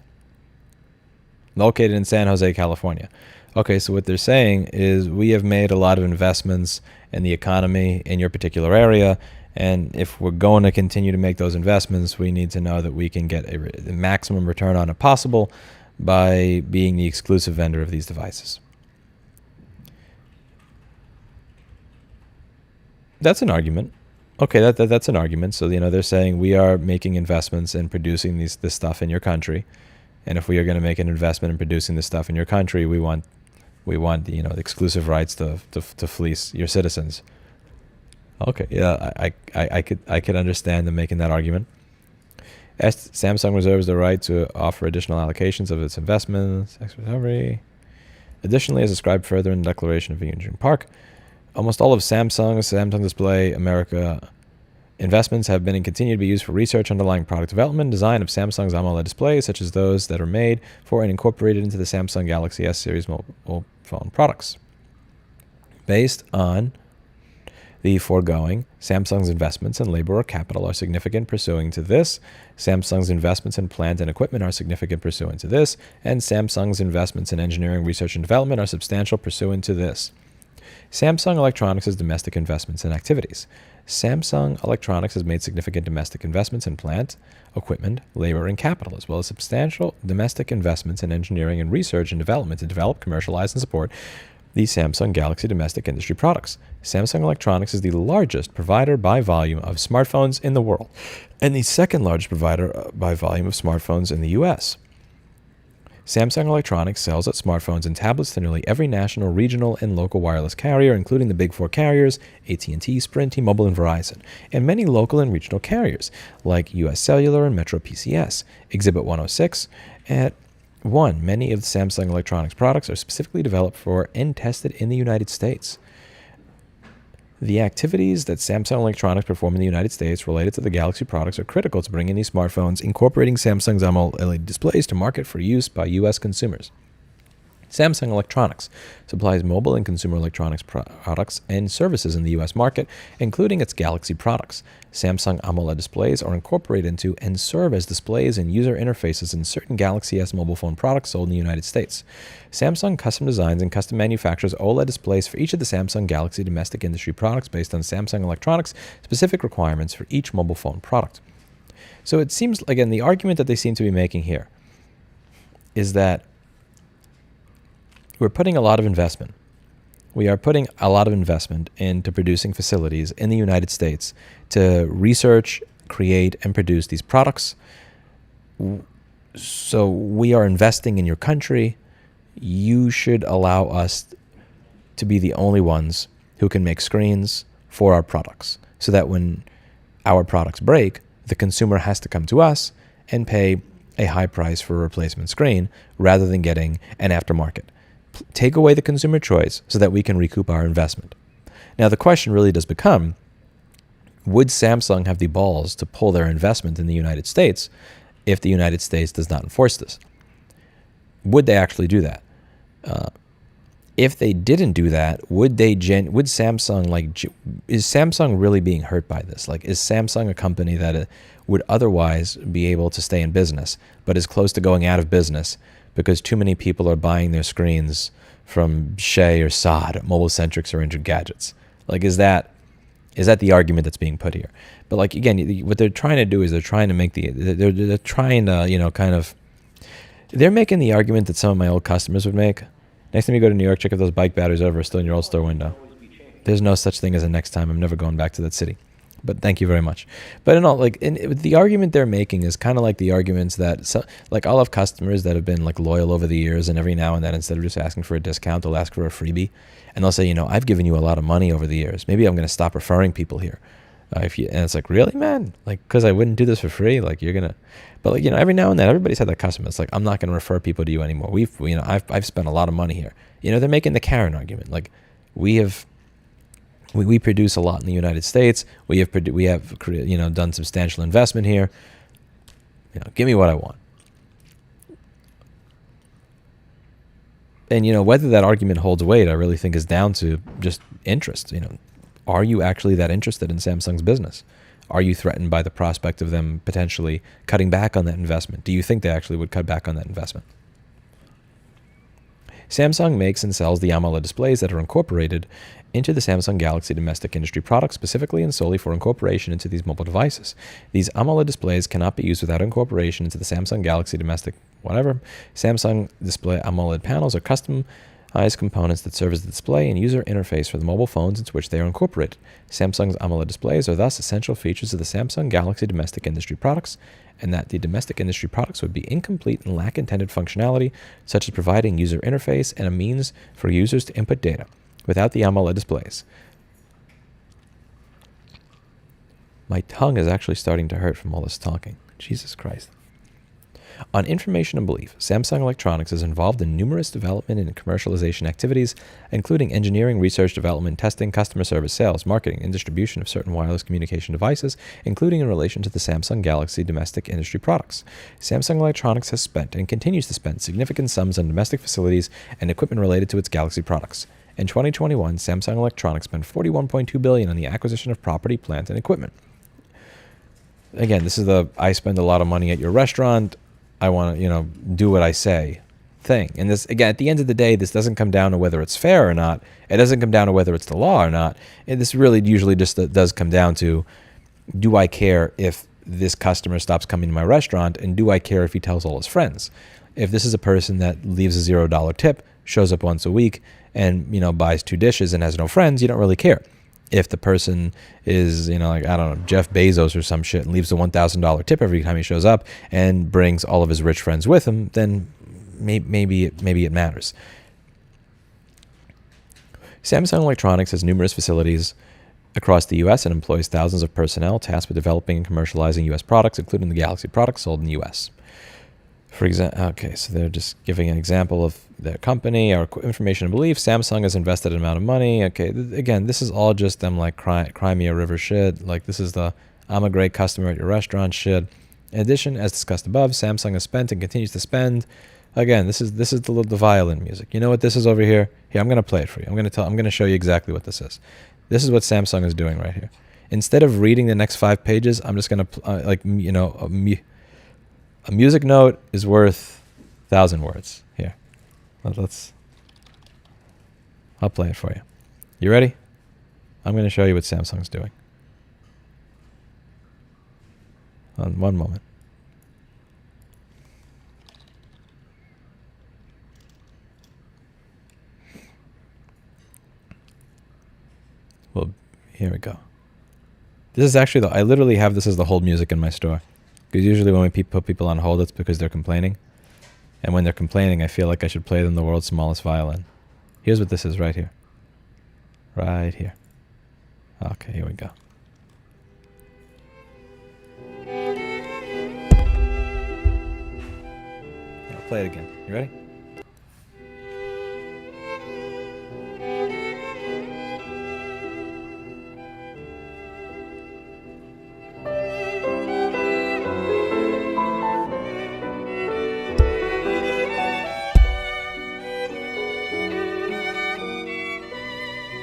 Located in San Jose, California. Okay, so what they're saying is we have made a lot of investments in the economy in your particular area, and if we're going to continue to make those investments, we need to know that we can get the maximum return on it possible by being the exclusive vendor of these devices. That's an argument. Okay, that's an argument. So, you know, they're saying we are making investments in producing this stuff in your country, And if we are going to make an investment in producing this stuff in your country, we want the exclusive rights to fleece your citizens. Okay, yeah, I could understand them making that argument. Samsung reserves the right to offer additional allocations of its investments, tax recovery. Additionally, as described further in the Declaration of Union Park, almost all of Samsung Display America investments have been and continue to be used for research underlying product development and design of Samsung's AMOLED displays, such as those that are made for and incorporated into the Samsung Galaxy S series mobile phone products. Based on the foregoing, Samsung's investments in labor or capital are significant pursuing to this. Samsung's investments in plant and equipment are significant pursuant to this. And Samsung's investments in engineering, research, and development are substantial pursuant to this. Samsung Electronics' domestic investments and activities. Samsung Electronics has made significant domestic investments in plant, equipment, labor, and capital, as well as substantial domestic investments in engineering and research and development to develop, commercialize, and support the Samsung Galaxy domestic industry products. Samsung Electronics is the largest provider by volume of smartphones in the world and the second largest provider by volume of smartphones in the US. Samsung Electronics sells its smartphones and tablets to nearly every national, regional, and local wireless carrier, including the big four carriers, AT&T, Sprint, T-Mobile, and Verizon, and many local and regional carriers like US Cellular and Metro PCS. Exhibit 106 at 1. Many of the Samsung Electronics products are specifically developed for and tested in the United States. The activities that Samsung Electronics perform in the United States related to the Galaxy products are critical to bringing these smartphones, incorporating Samsung's AMOLED displays to market for use by U.S. consumers. Samsung Electronics supplies mobile and consumer electronics products and services in the U.S. market, including its Galaxy products. Samsung AMOLED displays are incorporated into and serve as displays and user interfaces in certain Galaxy S mobile phone products sold in the United States. Samsung custom designs and custom manufactures OLED displays for each of the Samsung Galaxy domestic industry products based on Samsung Electronics' specific requirements for each mobile phone product. So it seems, again, the argument that they seem to be making here is that we're putting a lot of investment. We are putting a lot of investment into producing facilities in the United States to research, create, and produce these products. So we are investing in your country. You should allow us to be the only ones who can make screens for our products, so that when our products break, the consumer has to come to us and pay a high price for a replacement screen rather than getting an aftermarket. Take away the consumer choice so that we can recoup our investment. Now, the question really does become, would Samsung have the balls to pull their investment in the United States if the United States does not enforce this? Would they actually do that? If they didn't do that, would Samsung, is Samsung really being hurt by this? Like, is Samsung a company that would otherwise be able to stay in business, but is close to going out of business because too many people are buying their screens from Shea or Saad at Mobile Centrics or Injured Gadgets? Like, is that the argument that's being put here? But like, again, what they're trying to do is they're trying to make they're trying to, they're making the argument that some of my old customers would make. Next time you go to New York, check if those bike batteries are still in your old store window. There's no such thing as a next time. I'm never going back to that city. But thank you very much. But the argument they're making is kind of like the arguments that, I'll have customers that have been like loyal over the years, and every now and then, instead of just asking for a discount, they'll ask for a freebie, and they'll say, I've given you a lot of money over the years. Maybe I'm going to stop referring people here. And it's like, really, man? Like, because I wouldn't do this for free? Like, you're gonna? But every now and then, everybody's had that customer. It's like, I'm not going to refer people to you anymore. I've spent a lot of money here. They're making the Karen argument. Like, we produce a lot in the United States. We have done substantial investment here. Give me what I want. And whether that argument holds weight, I really think is down to just interest. Are you actually that interested in Samsung's business? Are you threatened by the prospect of them potentially cutting back on that investment? Do you think they actually would cut back on that investment? Samsung makes and sells the AMOLED displays that are incorporated into the Samsung Galaxy domestic industry products specifically and solely for incorporation into these mobile devices. These AMOLED displays cannot be used without incorporation into the Samsung Galaxy domestic Samsung display AMOLED panels are custom eyes components that serve as the display and user interface for the mobile phones into which they are incorporated. Samsung's AMOLED displays are thus essential features of the Samsung Galaxy domestic industry products, and that the domestic industry products would be incomplete and lack intended functionality, such as providing user interface and a means for users to input data, without the AMOLED displays. My tongue is actually starting to hurt from all this talking. Jesus Christ. On information and belief, Samsung Electronics is involved in numerous development and commercialization activities, including engineering, research, development, testing, customer service, sales, marketing, and distribution of certain wireless communication devices, including in relation to the Samsung Galaxy domestic industry products. Samsung Electronics has spent and continues to spend significant sums on domestic facilities and equipment related to its Galaxy products. In 2021, Samsung Electronics spent $41.2 billion on the acquisition of property, plant, and equipment. Again, this is the I spend a lot of money at your restaurant, I want to, do what I say thing. And this, again, at the end of the day, this doesn't come down to whether it's fair or not. It doesn't come down to whether it's the law or not. And this really usually just does come down to, do I care if this customer stops coming to my restaurant, and do I care if he tells all his friends? If this is a person that leaves a $0 tip, shows up once a week, and, buys 2 dishes and has no friends, you don't really care. If the person is, like, I don't know, Jeff Bezos or some shit, and leaves a $1,000 tip every time he shows up and brings all of his rich friends with him, then maybe it matters. Samsung Electronics has numerous facilities across the U.S. and employs thousands of personnel tasked with developing and commercializing U.S. products, including the Galaxy products sold in the U.S. For example, okay, so they're just giving an example of their company, our information and belief. Samsung has invested an amount of money. Okay, again, this is all just them like Crimea River shit. Like, this is the I'm a great customer at your restaurant shit. In addition, as discussed above, Samsung has spent and continues to spend. Again, this is the violin music. You know what this is over here? Here, I'm gonna play it for you. I'm gonna show you exactly what this is. This is what Samsung is doing right here. Instead of reading the next 5 pages, I'm just gonna a music note is worth 1,000 words. Here, I'll play it for you. You ready? I'm going to show you what Samsung's doing. One moment. Well, here we go. This is actually I literally have this as the hold music in my store. Because usually when we put people on hold, it's because they're complaining. And when they're complaining, I feel like I should play them the world's smallest violin. Here's what this is right here. Right here. Okay, here we go. I'll play it again. You ready?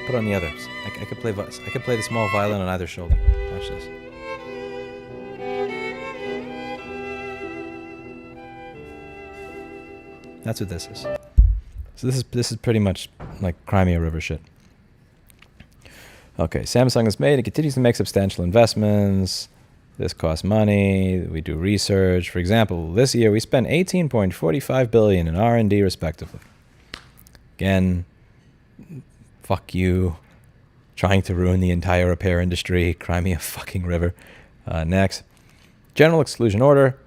Put on the others. I could play the small violin on either shoulder. Watch this. That's what this is. So this is pretty much like Crimea River shit. Okay, Samsung has made and continues to make substantial investments. This costs money. We do research. For example, this year we spent $18.45 billion in R&D respectively. Again, fuck you. Trying to ruin the entire repair industry. Crimea fucking River. Next. General exclusion order.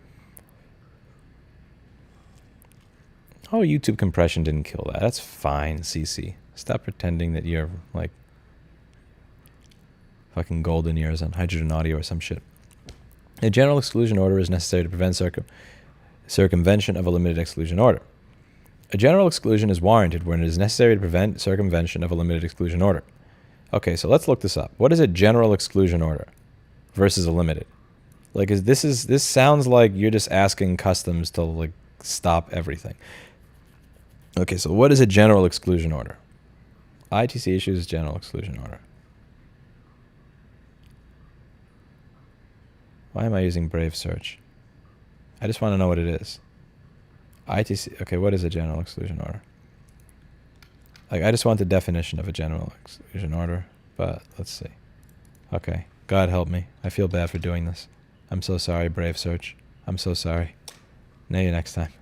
Oh, YouTube compression didn't kill that. That's fine, CC. Stop pretending that you're like fucking golden ears on hydrogen audio or some shit. A general exclusion order is necessary to prevent circumvention of a limited exclusion order. A general exclusion is warranted when it is necessary to prevent circumvention of a limited exclusion order. Okay, so let's look this up. What is a general exclusion order versus a limited? Like, this sounds like you're just asking customs to like stop everything. Okay, so what is a general exclusion order? ITC issues general exclusion order. Why am I using Brave Search? I just want to know what it is. ITC, okay, what is a general exclusion order? Like, I just want the definition of a general exclusion order, but let's see. Okay, God help me. I feel bad for doing this. I'm so sorry, Brave Search. I'm so sorry. Maybe next time.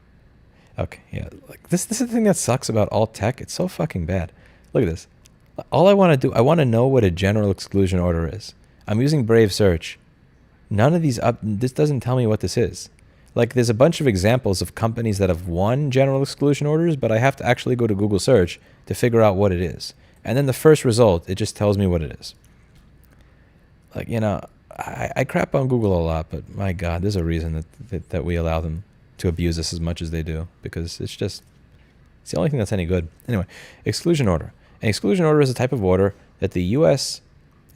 Okay, yeah. Like this is the thing that sucks about all tech. It's so fucking bad. Look at this. All I want to do, I want to know what a general exclusion order is. I'm using Brave Search. None of these this doesn't tell me what this is. Like there's a bunch of examples of companies that have won general exclusion orders, but I have to actually go to Google search to figure out what it is. And then the first result, it just tells me what it is. Like, you know, I crap on Google a lot, but my God, there's a reason that we allow them to abuse us as much as they do, because it's the only thing that's any good. Anyway, exclusion order. An exclusion order is a type of order that the U.S.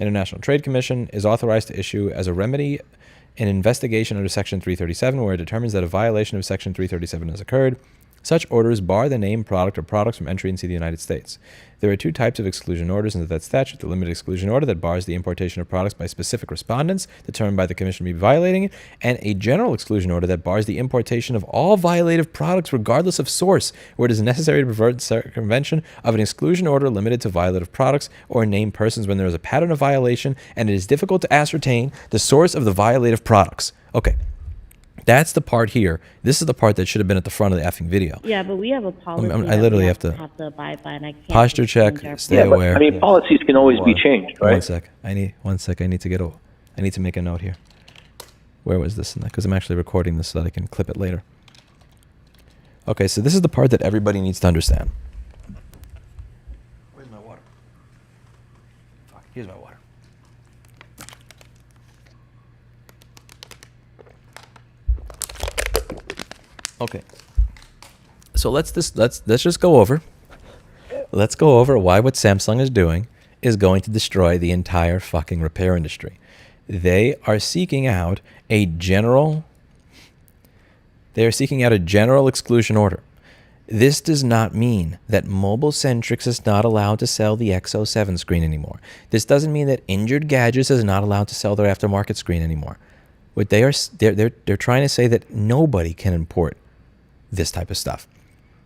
International Trade Commission is authorized to issue as a remedy in investigation under Section 337, where it determines that a violation of Section 337 has occurred. Such orders bar the named product or products from entry into the United States. There are two types of exclusion orders under that statute: the limited exclusion order that bars the importation of products by specific respondents determined by the Commission to be violating it, and a general exclusion order that bars the importation of all violative products regardless of source, where it is necessary to prevent circumvention of an exclusion order limited to violative products or named persons when there is a pattern of violation and it is difficult to ascertain the source of the violative products. Okay. That's the part here. This is the part that should have been at the front of the effing video. Yeah, but we have a policy. I literally have to abide by, and I can't posture check, stay Yeah, but, aware. I mean, policies can always be changed, right? 1 sec. I need to make a note here. Where was this? Because I'm actually recording this so that I can clip it later. Okay, so this is the part that everybody needs to understand. Where's my water? Fuck, here's my water. Okay. So let's just go over. Let's go over why what Samsung is doing is going to destroy the entire fucking repair industry. They are seeking out a general exclusion order. This does not mean that Mobile Centrics is not allowed to sell the X07 screen anymore. This doesn't mean that Injured Gadgets is not allowed to sell their aftermarket screen anymore. What they're trying to say that nobody can import this type of stuff.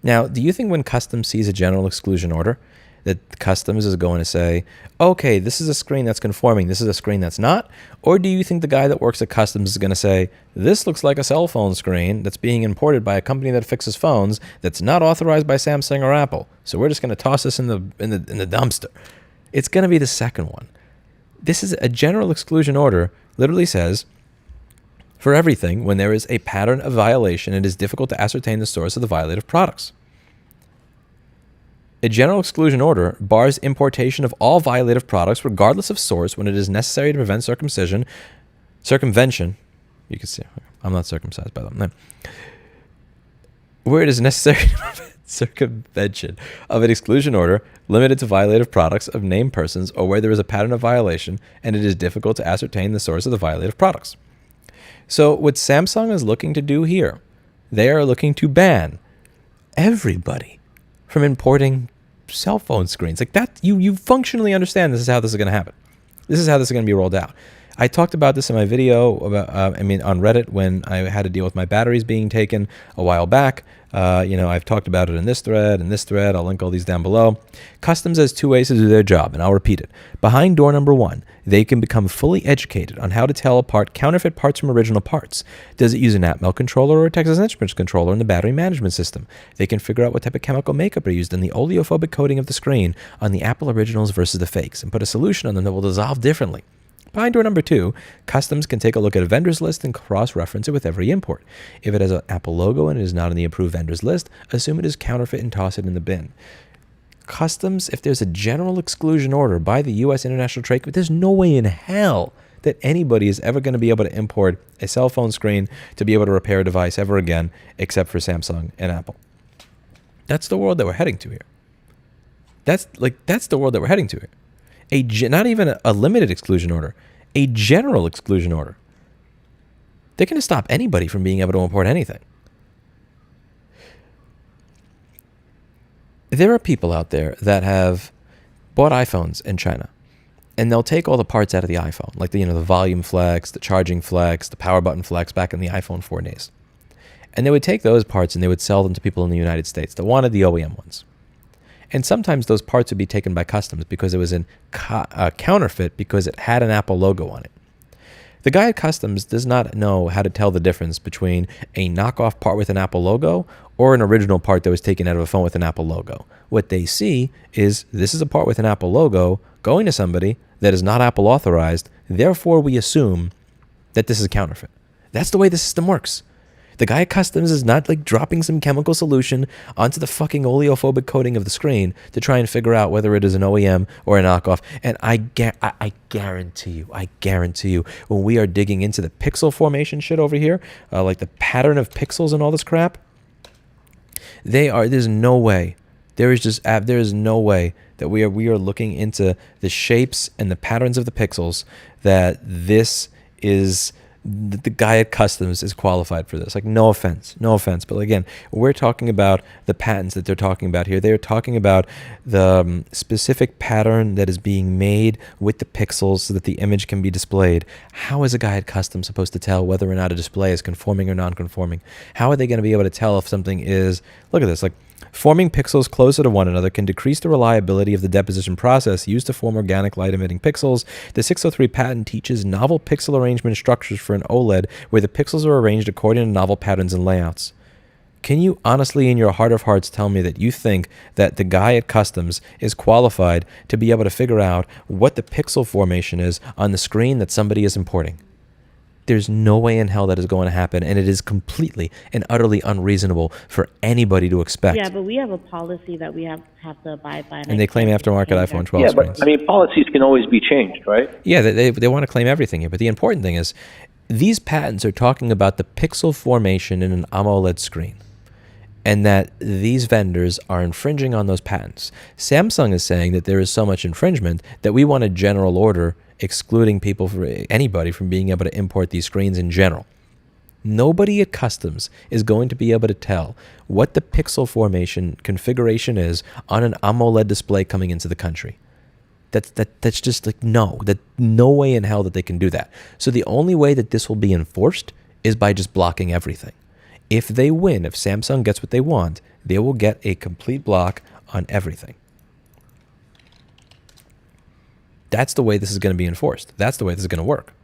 Now, do you think when Customs sees a general exclusion order that Customs is going to say, okay, this is a screen that's conforming, this is a screen that's not? Or do you think the guy that works at Customs is going to say, this looks like a cell phone screen that's being imported by a company that fixes phones that's not authorized by Samsung or Apple, so we're just going to toss this in the dumpster? It's going to be the second one. This is a general exclusion order, literally says, for everything, when there is a pattern of violation, it is difficult to ascertain the source of the violative products. A general exclusion order bars importation of all violative products regardless of source when it is necessary to prevent circumvention. You can see, I'm not circumcised, by the way. Where it is necessary to prevent circumvention of an exclusion order limited to violative products of named persons, or where there is a pattern of violation and it is difficult to ascertain the source of the violative products. So what Samsung is looking to do here, they are looking to ban everybody from importing cell phone screens. Like that, you functionally understand this is how this is going to happen. This is how this is going to be rolled out. I talked about this in my video about, on Reddit when I had to deal with my batteries being taken a while back. I've talked about it in this thread, I'll link all these down below. Customs has two ways to do their job, and I'll repeat it. Behind door number one, they can become fully educated on how to tell apart counterfeit parts from original parts. Does it use an Atmel controller or a Texas Instruments controller in the battery management system? They can figure out what type of chemical makeup are used in the oleophobic coating of the screen on the Apple originals versus the fakes, and put a solution on them that will dissolve differently. Behind door number two, Customs can take a look at a vendor's list and cross-reference it with every import. If it has an Apple logo and it is not on the approved vendor's list, assume it is counterfeit and toss it in the bin. Customs, if there's a general exclusion order by the U.S. International Trade Commission, there's no way in hell that anybody is ever going to be able to import a cell phone screen to be able to repair a device ever again, except for Samsung and Apple. That's the world that we're heading to here. That's the world that we're heading to here. Not even a limited exclusion order, a general exclusion order. They're going to stop anybody from being able to import anything. There are people out there that have bought iPhones in China, and they'll take all the parts out of the iPhone, like the volume flex, the charging flex, the power button flex back in the iPhone 4 days. And they would take those parts and they would sell them to people in the United States that wanted the OEM ones. And sometimes those parts would be taken by Customs because it was a counterfeit because it had an Apple logo on it. The guy at Customs does not know how to tell the difference between a knockoff part with an Apple logo or an original part that was taken out of a phone with an Apple logo. What they see is this is a part with an Apple logo going to somebody that is not Apple authorized. Therefore, we assume that this is counterfeit. That's the way the system works. The guy at customs is not like dropping some chemical solution onto the fucking oleophobic coating of the screen to try and figure out whether it is an OEM or a knockoff. And I guarantee you, when we are digging into the pixel formation shit over here, like the pattern of pixels and all this crap, there's no way. There is no way that we are looking into the shapes and the patterns of the pixels that this is the guy at customs is qualified for this. Like, no offense. But again, we're talking about the patents that they're talking about here. They're talking about the specific pattern that is being made with the pixels so that the image can be displayed. How is a guy at customs supposed to tell whether or not a display is conforming or non-conforming? How are they going to be able to tell if something is, look at this, like, forming pixels closer to one another can decrease the reliability of the deposition process used to form organic light-emitting pixels. The 603 patent teaches novel pixel arrangement structures for an OLED where the pixels are arranged according to novel patterns and layouts. Can you honestly, in your heart of hearts, tell me that you think that the guy at customs is qualified to be able to figure out what the pixel formation is on the screen that somebody is importing? There's no way in hell that is going to happen, and it is completely and utterly unreasonable for anybody to expect. Yeah, but we have a policy that we have to abide by. And they claim aftermarket iPhone 12 Yeah, screens. but I mean, policies can always be changed, right? Yeah, they want to claim everything here. But the important thing is these patents are talking about the pixel formation in an AMOLED screen, and that these vendors are infringing on those patents. Samsung is saying that there is so much infringement that we want a general order excluding anybody from being able to import these screens in general. Nobody at customs is going to be able to tell what the pixel formation configuration is on an AMOLED display coming into the country. That's just like, no way in hell that they can do that. So the only way that this will be enforced is by just blocking everything. If they win, if Samsung gets what they want, they will get a complete block on everything. That's the way this is going to be enforced. That's the way this is going to work.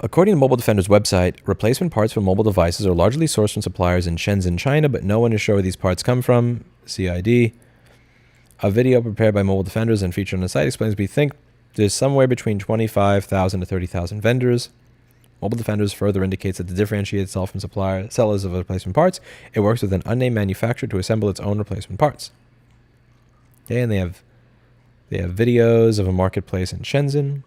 According to Mobile Defender's website, replacement parts for mobile devices are largely sourced from suppliers in Shenzhen, China, but no one is sure where these parts come from. CID. A video prepared by Mobile Defenders and featured on the site explains we think there's somewhere between 25,000 to 30,000 vendors. Mobile Defenders further indicates that to differentiate itself from sellers of replacement parts, it works with an unnamed manufacturer to assemble its own replacement parts. Okay, and they have videos of a marketplace in Shenzhen.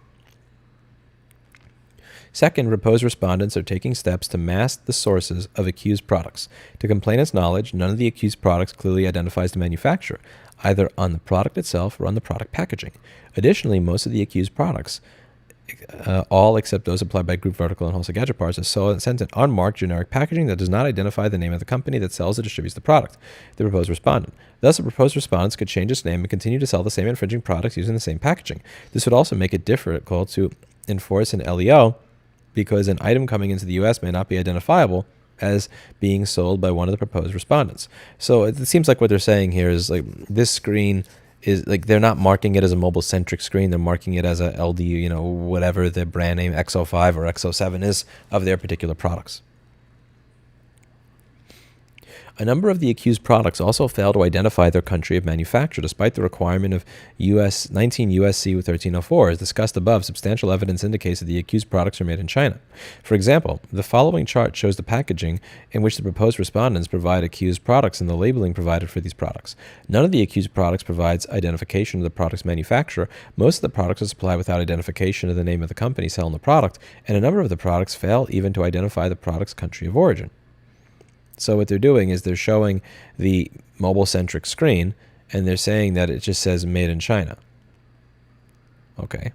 Second, proposed respondents are taking steps to mask the sources of accused products. To complainant's knowledge, none of the accused products clearly identifies the manufacturer, either on the product itself or on the product packaging. Additionally, most of the accused products, all except those applied by Group Vertical and Wholesale Gadget Parts, are sent in unmarked generic packaging that does not identify the name of the company that sells or distributes the product, the proposed respondent. Thus, the proposed respondents could change its name and continue to sell the same infringing products using the same packaging. This would also make it difficult to enforce an LEO because an item coming into the U.S. may not be identifiable as being sold by one of the proposed respondents. So it seems like what they're saying here is like this screen is like they're not marking it as a mobile-centric screen. They're marking it as a LD, whatever the brand name X05 or X07 is of their particular products. A number of the accused products also fail to identify their country of manufacture, despite the requirement of 19 U.S.C. 1304. As discussed above, substantial evidence indicates that the accused products are made in China. For example, the following chart shows the packaging in which the proposed respondents provide accused products and the labeling provided for these products. None of the accused products provides identification of the product's manufacturer. Most of the products are supplied without identification of the name of the company selling the product, and a number of the products fail even to identify the product's country of origin. So what they're doing is they're showing the mobile-centric screen, and they're saying that it just says made in China. Okay.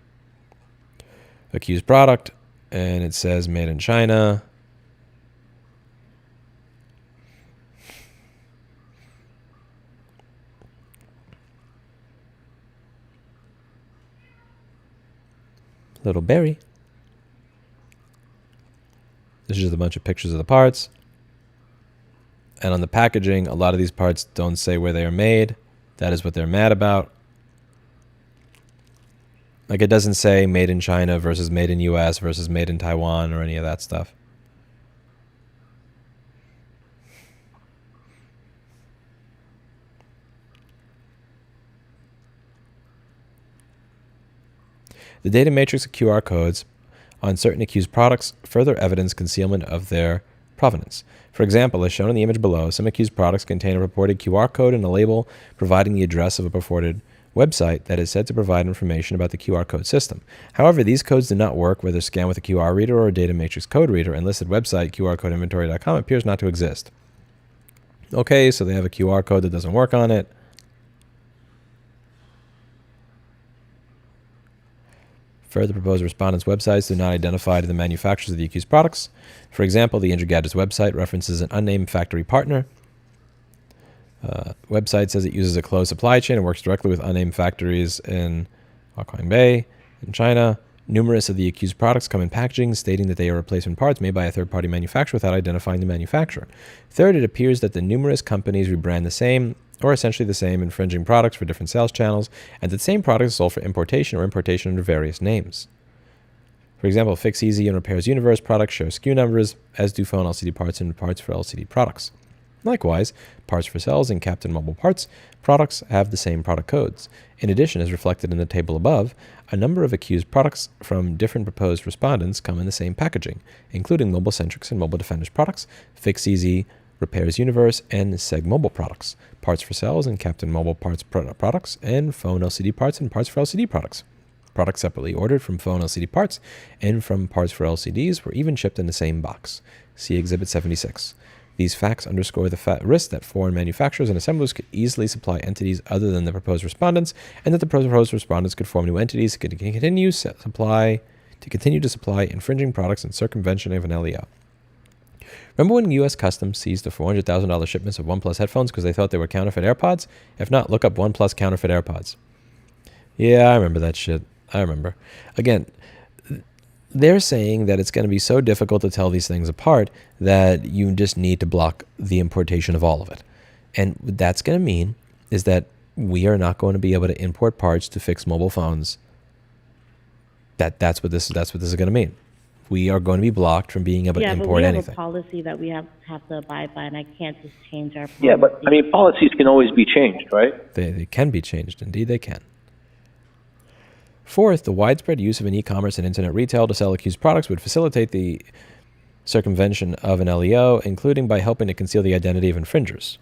Accused product, and it says made in China. Little berry. This is just a bunch of pictures of the parts. And on the packaging, a lot of these parts don't say where they are made. That is what they're mad about. Like, it doesn't say made in China versus made in US versus made in Taiwan or any of that stuff. The data matrix of QR codes on certain accused products further evidence concealment of their provenance. For example, as shown in the image below, some accused products contain a purported QR code and a label providing the address of a purported website that is said to provide information about the QR code system. However, these codes do not work whether scanned with a QR reader or a data matrix code reader, and listed website qrcodeinventory.com appears not to exist. Okay, so they have a QR code that doesn't work on it. Further, proposed respondents' websites do not identify the manufacturers of the accused products. For example, the Injured Gadgets website references an unnamed factory partner. Website says it uses a closed supply chain and works directly with unnamed factories in Huaqiang Bay in China. Numerous of the accused products come in packaging stating that they are replacement parts made by a third-party manufacturer without identifying the manufacturer. Third, it appears that the numerous companies rebrand the same or essentially the same infringing products for different sales channels, and the same product is sold for importation or importation under various names. For example, Fix Easy and Repairs Universe products share SKU numbers, as do Phone LCD parts and parts for LCD products. Likewise, Parts for Cells and Captain Mobile Parts products have the same product codes. In addition, as reflected in the table above, a number of accused products from different proposed respondents come in the same packaging, including Mobile Centrics and Mobile Defenders products, Fix Easy, Repairs Universe, and Seg Mobile products, Parts for Cells and Captain Mobile Parts products, and Phone LCD parts and Parts for LCD products. Products separately ordered from Phone LCD parts and from Parts for LCDs were even shipped in the same box. See Exhibit 76. These facts underscore the risk that foreign manufacturers and assemblers could easily supply entities other than the proposed respondents, and that the proposed respondents could form new entities to continue to supply infringing products in circumvention of an LEO. Remember when U.S. Customs seized the $400,000 shipments of OnePlus headphones because they thought they were counterfeit AirPods? If not, look up OnePlus counterfeit AirPods. Yeah, I remember that shit. I remember. Again, they're saying that it's going to be so difficult to tell these things apart that you just need to block the importation of all of it. And what that's going to mean is that we are not going to be able to import parts to fix mobile phones. That's what this is going to mean. We are going to be blocked from being able to import anything. Yeah, but we have a policy that we have to abide by, and I can't just change our policy. Yeah, but I mean, policies can always be changed, right? They can be changed. Indeed, they can. Fourth, the widespread use of an e-commerce and internet retail to sell accused products would facilitate the circumvention of an LEO, including by helping to conceal the identity of infringers.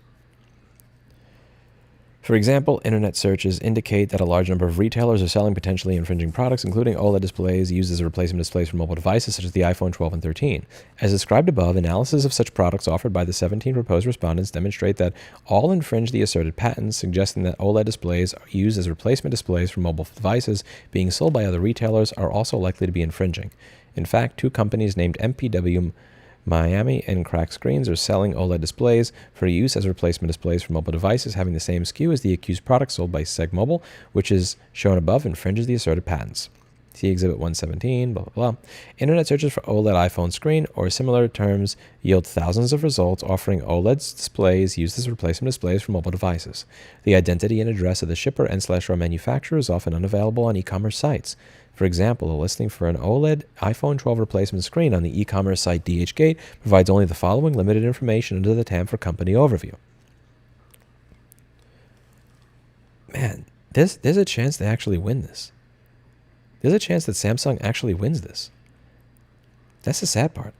For example, internet searches indicate that a large number of retailers are selling potentially infringing products, including OLED displays used as replacement displays for mobile devices such as the iPhone 12 and 13. As described above, analysis of such products offered by the 17 proposed respondents demonstrate that all infringe the asserted patents, suggesting that OLED displays are used as replacement displays for mobile devices being sold by other retailers are also likely to be infringing. In fact, two companies named MPW Miami and Crack Screens are selling OLED displays for use as replacement displays for mobile devices having the same SKU as the accused product sold by Seg Mobile, which is shown above, infringes the asserted patents. See Exhibit 117, blah, blah, blah. Internet searches for OLED iPhone screen or similar terms yield thousands of results offering OLED displays used as replacement displays for mobile devices. The identity and address of the shipper and/or manufacturer is often unavailable on e-commerce sites. For example, a listing for an OLED iPhone 12 replacement screen on the e-commerce site DHgate provides only the following limited information under the tab for company overview. Man, there's a chance they actually win this. There's a chance that Samsung actually wins this. That's the sad part.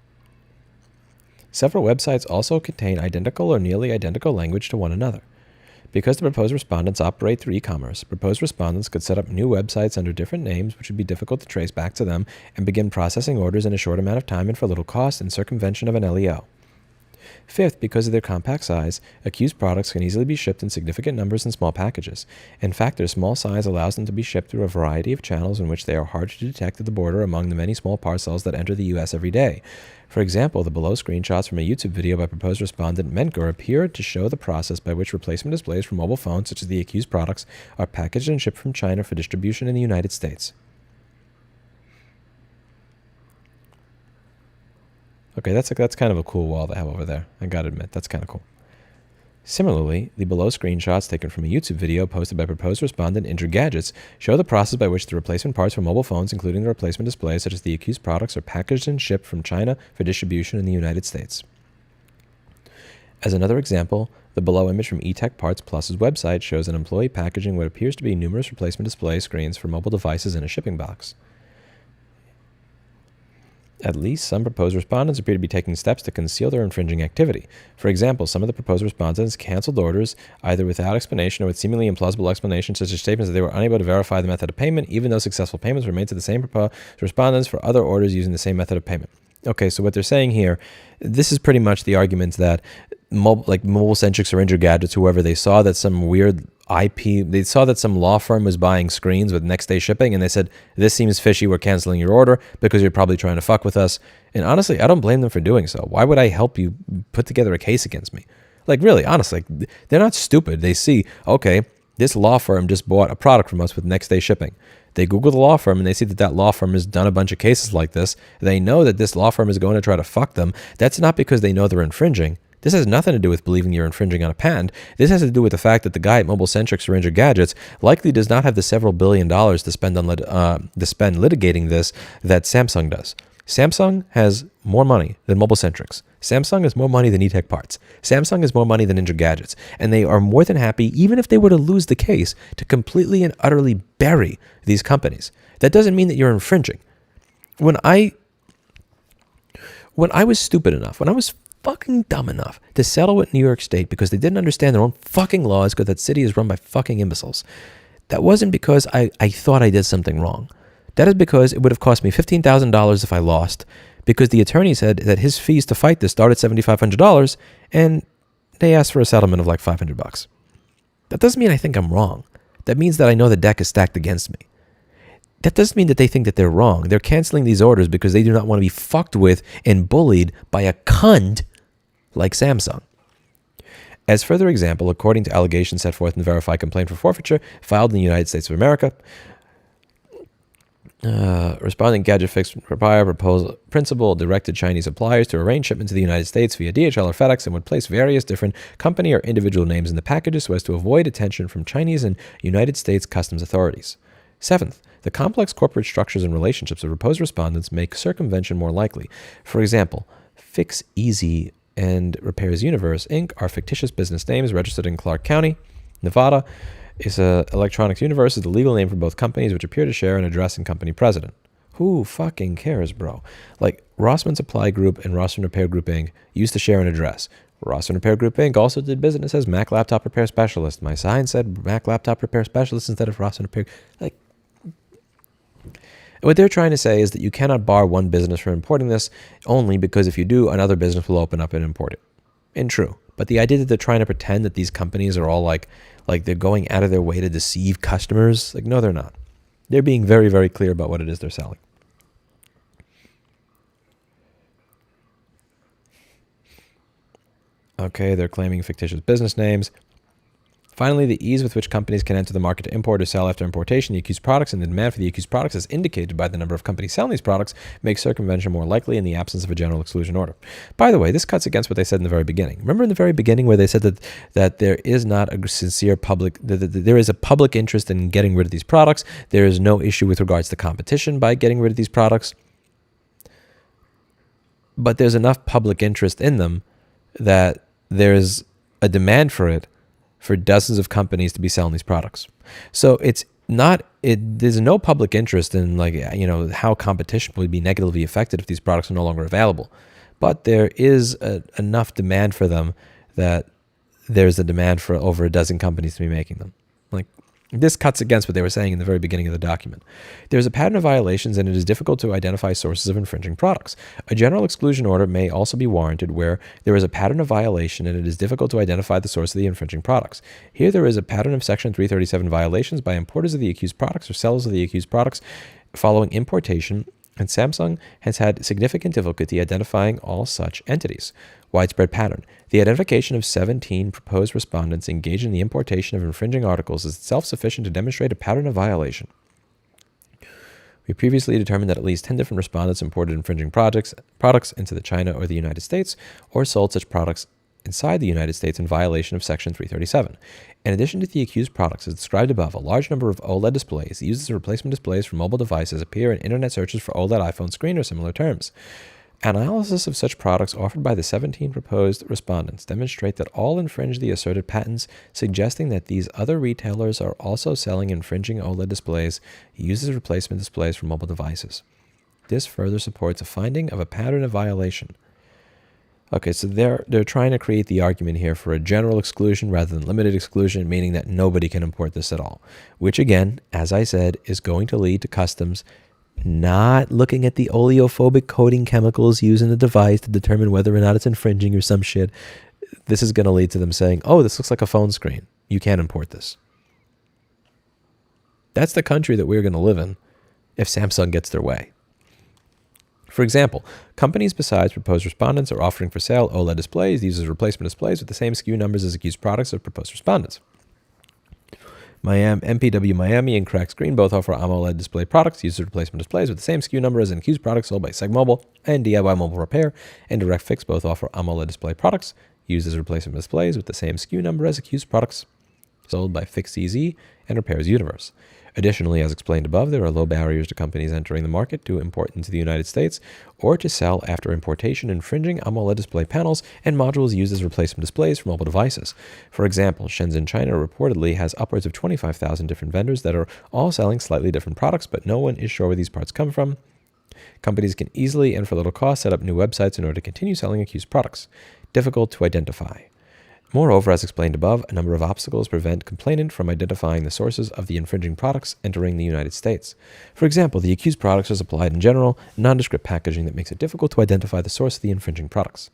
Several websites also contain identical or nearly identical language to one another. Because the proposed respondents operate through e-commerce, proposed respondents could set up new websites under different names, which would be difficult to trace back to them, and begin processing orders in a short amount of time and for little cost in circumvention of an LEO. Fifth, because of their compact size, accused products can easily be shipped in significant numbers in small packages. In fact, their small size allows them to be shipped through a variety of channels in which they are hard to detect at the border among the many small parcels that enter the U.S. every day. For example, the below screenshots from a YouTube video by proposed respondent Mentger appear to show the process by which replacement displays for mobile phones such as the accused products are packaged and shipped from China for distribution in the United States. Okay, that's kind of a cool wall they have over there. I gotta admit, that's kind of cool. Similarly, the below screenshots taken from a YouTube video posted by proposed respondent Injured Gadgets show the process by which the replacement parts for mobile phones, including the replacement displays such as the accused products, are packaged and shipped from China for distribution in the United States. As another example, the below image from eTech Parts Plus's website shows an employee packaging what appears to be numerous replacement display screens for mobile devices in a shipping box. At least some proposed respondents appear to be taking steps to conceal their infringing activity. For example, some of the proposed respondents canceled orders either without explanation or with seemingly implausible explanations, such as statements that they were unable to verify the method of payment, even though successful payments were made to the same proposed respondents for other orders using the same method of payment. Okay, so what they're saying here, this is pretty much the argument that mobile-centrics or Injured Gadgets, whoever, they saw that some weird they saw that some law firm was buying screens with next day shipping, and they said, this seems fishy, we're canceling your order because you're probably trying to fuck with us. And honestly, I don't blame them for doing so. Why would I help you put together a case against me? Like, really, honestly, they're not stupid. They see, okay, this law firm just bought a product from us with next day shipping. They Google the law firm and they see that that law firm has done a bunch of cases like this. They know that this law firm is going to try to fuck them. That's not because they know they're infringing. This has nothing to do with believing you're infringing on a patent. This has to do with the fact that the guy at Mobile-Centrics or Injured Gadgets likely does not have the several $1 billion to spend on litigating this that Samsung does. Samsung has more money than Mobile-Centrics. Samsung has more money than eTech Parts. Samsung has more money than Injured Gadgets. And they are more than happy, even if they were to lose the case, to completely and utterly bury these companies. That doesn't mean that you're infringing. When I was stupid enough, when I was fucking dumb enough to settle with New York State because they didn't understand their own fucking laws because that city is run by fucking imbeciles, that wasn't because I thought I did something wrong. That is because it would have cost me $15,000 if I lost, because the attorney said that his fees to fight this start at $7,500 and they asked for a settlement of like $500. That doesn't mean I think I'm wrong. That means that I know the deck is stacked against me. That doesn't mean that they think that they're wrong. They're canceling these orders because they do not want to be fucked with and bullied by a cunt like Samsung. As further example, according to allegations set forth in the verified complaint for forfeiture filed in the United States of America, responding Gadget Fix proposal principal directed Chinese suppliers to arrange shipment to the United States via DHL or FedEx and would place various different company or individual names in the packages so as to avoid attention from Chinese and United States customs authorities. Seventh, the complex corporate structures and relationships of proposed respondents make circumvention more likely. For example, Fix Easy and Repairs Universe, Inc. are fictitious business names registered in Clark County, Nevada. Electronics Universe is the legal name for both companies, which appear to share an address and company president. Who fucking cares, bro? Like, Rossmann Supply Group and Rossmann Repair Group, Inc. used to share an address. Rossmann Repair Group, Inc. also did business as Mac Laptop Repair Specialist. My sign said Mac Laptop Repair Specialist instead of Rossmann Repair. Like, what they're trying to say is that you cannot bar one business from importing this only because if you do, another business will open up and import it. And true. But the idea that they're trying to pretend that these companies are all like they're going out of their way to deceive customers, like, no, they're not. They're being very, very clear about what it is they're selling. Okay, they're claiming fictitious business names. Finally, the ease with which companies can enter the market to import or sell after importation the accused products and the demand for the accused products as indicated by the number of companies selling these products makes circumvention more likely in the absence of a general exclusion order. By the way, this cuts against what they said in the very beginning. Remember in the very beginning where they said that there is not a sincere public, that there is a public interest in getting rid of these products. There is no issue with regards to competition by getting rid of these products. But there's enough public interest in them that there's a demand for it for dozens of companies to be selling these products. So there's no public interest in how competition would be negatively affected if these products are no longer available. But there is enough demand for them that there's a demand for over a dozen companies to be making them. Like, this cuts against what they were saying in the very beginning of the document. There's a pattern of violations and it is difficult to identify sources of infringing products. A general exclusion order may also be warranted where there is a pattern of violation and it is difficult to identify the source of the infringing products. Here there is a pattern of Section 337 violations by importers of the accused products or sellers of the accused products following importation, and Samsung has had significant difficulty identifying all such entities. Widespread pattern. The identification of 17 proposed respondents engaged in the importation of infringing articles is itself sufficient to demonstrate a pattern of violation. We previously determined that at least 10 different respondents imported infringing products into China or the United States, or sold such products inside the United States in violation of Section 337. In addition to the accused products as described above, a large number of OLED displays used as replacement displays for mobile devices appear in internet searches for OLED iPhone screen or similar terms. Analysis of such products offered by the 17 proposed respondents demonstrate that all infringe the asserted patents, suggesting that these other retailers are also selling infringing OLED displays used as replacement displays for mobile devices. This further supports a finding of a pattern of violation. Okay, so they're trying to create the argument here for a general exclusion rather than limited exclusion, meaning that nobody can import this at all, which again, as I said, is going to lead to customs not looking at the oleophobic coating chemicals used in the device to determine whether or not it's infringing or some shit. This is going to lead to them saying, oh, this looks like a phone screen. You can't import this. That's the country that we're going to live in if Samsung gets their way. For example, companies besides proposed respondents are offering for sale OLED displays used as replacement displays with the same SKU numbers as accused products of proposed respondents. MPW Miami and Crack Screen both offer AMOLED display products used as replacement displays with the same SKU number as an accused product sold by Seg Mobile, and DIY Mobile Repair and Direct Fix both offer AMOLED display products used as replacement displays with the same SKU number as accused products sold by FixCZ and Repairs Universe. Additionally, as explained above, there are low barriers to companies entering the market to import into the United States or to sell after importation infringing AMOLED display panels and modules used as replacement displays for mobile devices. For example, Shenzhen, China reportedly has upwards of 25,000 different vendors that are all selling slightly different products, but no one is sure where these parts come from. Companies can easily and for little cost set up new websites in order to continue selling accused products. Difficult to identify. Moreover, as explained above, a number of obstacles prevent complainant from identifying the sources of the infringing products entering the United States. For example, the accused products are supplied in general, nondescript packaging that makes it difficult to identify the source of the infringing products.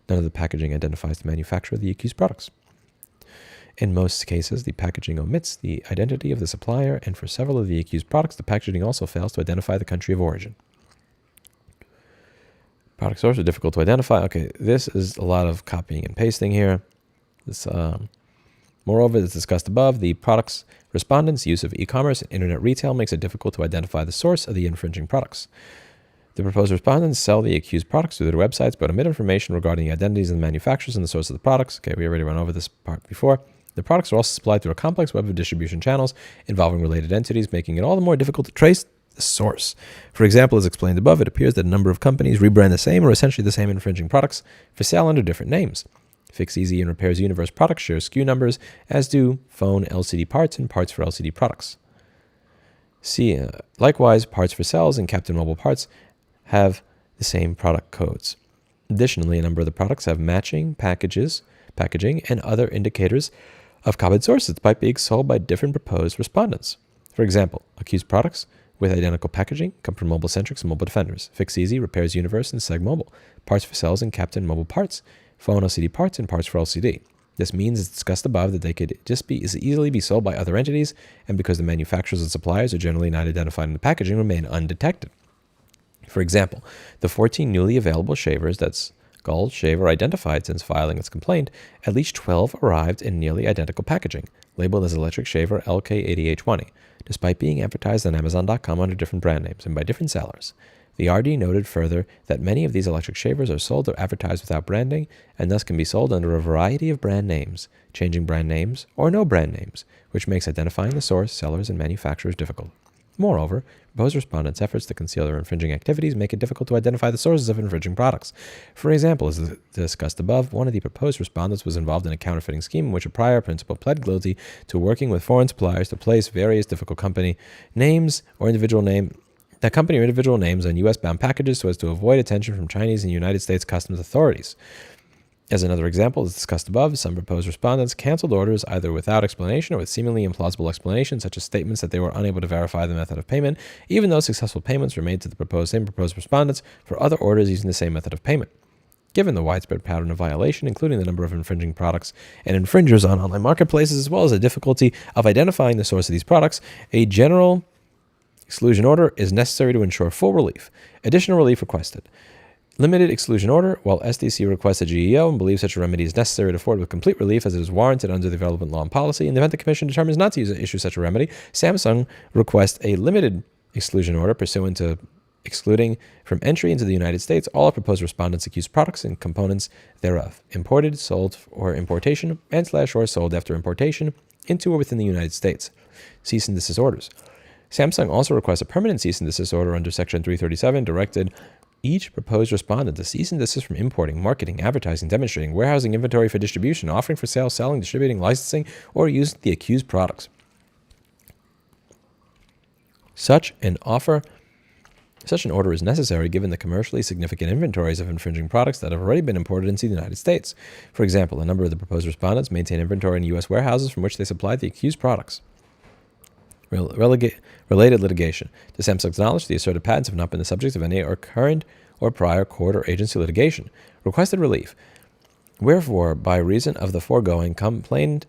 None of the packaging identifies the manufacturer of the accused products. In most cases, the packaging omits the identity of the supplier, and for several of the accused products, the packaging also fails to identify the country of origin. Product source are difficult to identify. Okay, this is a lot of copying and pasting here. Moreover, as discussed above, the product's respondents' use of e-commerce and internet retail makes it difficult to identify the source of the infringing products. The proposed respondents sell the accused products through their websites, but omit information regarding the identities of the manufacturers and the source of the products. Okay, we already went over this part before. The products are also supplied through a complex web of distribution channels involving related entities, making it all the more difficult to trace the source. For example, as explained above, it appears that a number of companies rebrand the same or essentially the same infringing products for sale under different names. FixCZ and Repairs Universe products share SKU numbers, as do phone LCD parts and parts for LCD products. Likewise, parts for cells and Captain Mobile parts have the same product codes. Additionally, a number of the products have matching packaging, and other indicators of common sources despite being sold by different proposed respondents. For example, accused products with identical packaging come from Mobile Centrics and Mobile Defenders, FixCZ, Repairs Universe, and Seg Mobile, parts for cells and Captain Mobile parts, phone LCD parts, and parts for LCD. This means, as discussed above, that they could easily be sold by other entities, and because the manufacturers and suppliers are generally not identified in the packaging, remain undetected. For example, the 14 newly available shavers that Skull Shaver identified since filing its complaint, at least 12 arrived in nearly identical packaging, labeled as Electric Shaver LK8820, despite being advertised on Amazon.com under different brand names and by different sellers. The RD noted further that many of these electric shavers are sold or advertised without branding and thus can be sold under a variety of brand names, changing brand names or no brand names, which makes identifying the source, sellers, and manufacturers difficult. Moreover, proposed respondents' efforts to conceal their infringing activities make it difficult to identify the sources of infringing products. For example, as discussed above, one of the proposed respondents was involved in a counterfeiting scheme in which a prior principal pled guilty to working with foreign suppliers to place various difficult company names or individual names on U.S.-bound packages so as to avoid attention from Chinese and United States customs authorities. As another example, as discussed above, some proposed respondents canceled orders either without explanation or with seemingly implausible explanations, such as statements that they were unable to verify the method of payment, even though successful payments were made to the same proposed respondents for other orders using the same method of payment. Given the widespread pattern of violation, including the number of infringing products and infringers on online marketplaces, as well as the difficulty of identifying the source of these products, a general exclusion order is necessary to ensure full relief. Additional relief requested. Limited exclusion order. While SDC requests a GEO and believes such a remedy is necessary to afford with complete relief as it is warranted under the relevant law and policy, in the event the Commission determines not to issue such a remedy, Samsung requests a limited exclusion order pursuant to excluding from entry into the United States all proposed respondents' accused products and components thereof, imported, sold, or importation, and/or sold after importation into or within the United States. Cease and desist orders. Samsung also requests a permanent cease and desist order under Section 337, directed each proposed respondent to cease and desist from importing, marketing, advertising, demonstrating, warehousing inventory for distribution, offering for sale, selling, distributing, licensing, or using the accused products. Such an order is necessary given the commercially significant inventories of infringing products that have already been imported into the United States. For example, a number of the proposed respondents maintain inventory in U.S. warehouses from which they supplied the accused products. Related litigation. To Samsung's knowledge, the asserted patents have not been the subject of any current or prior court or agency litigation. Requested relief. Wherefore, by reason of the foregoing, complained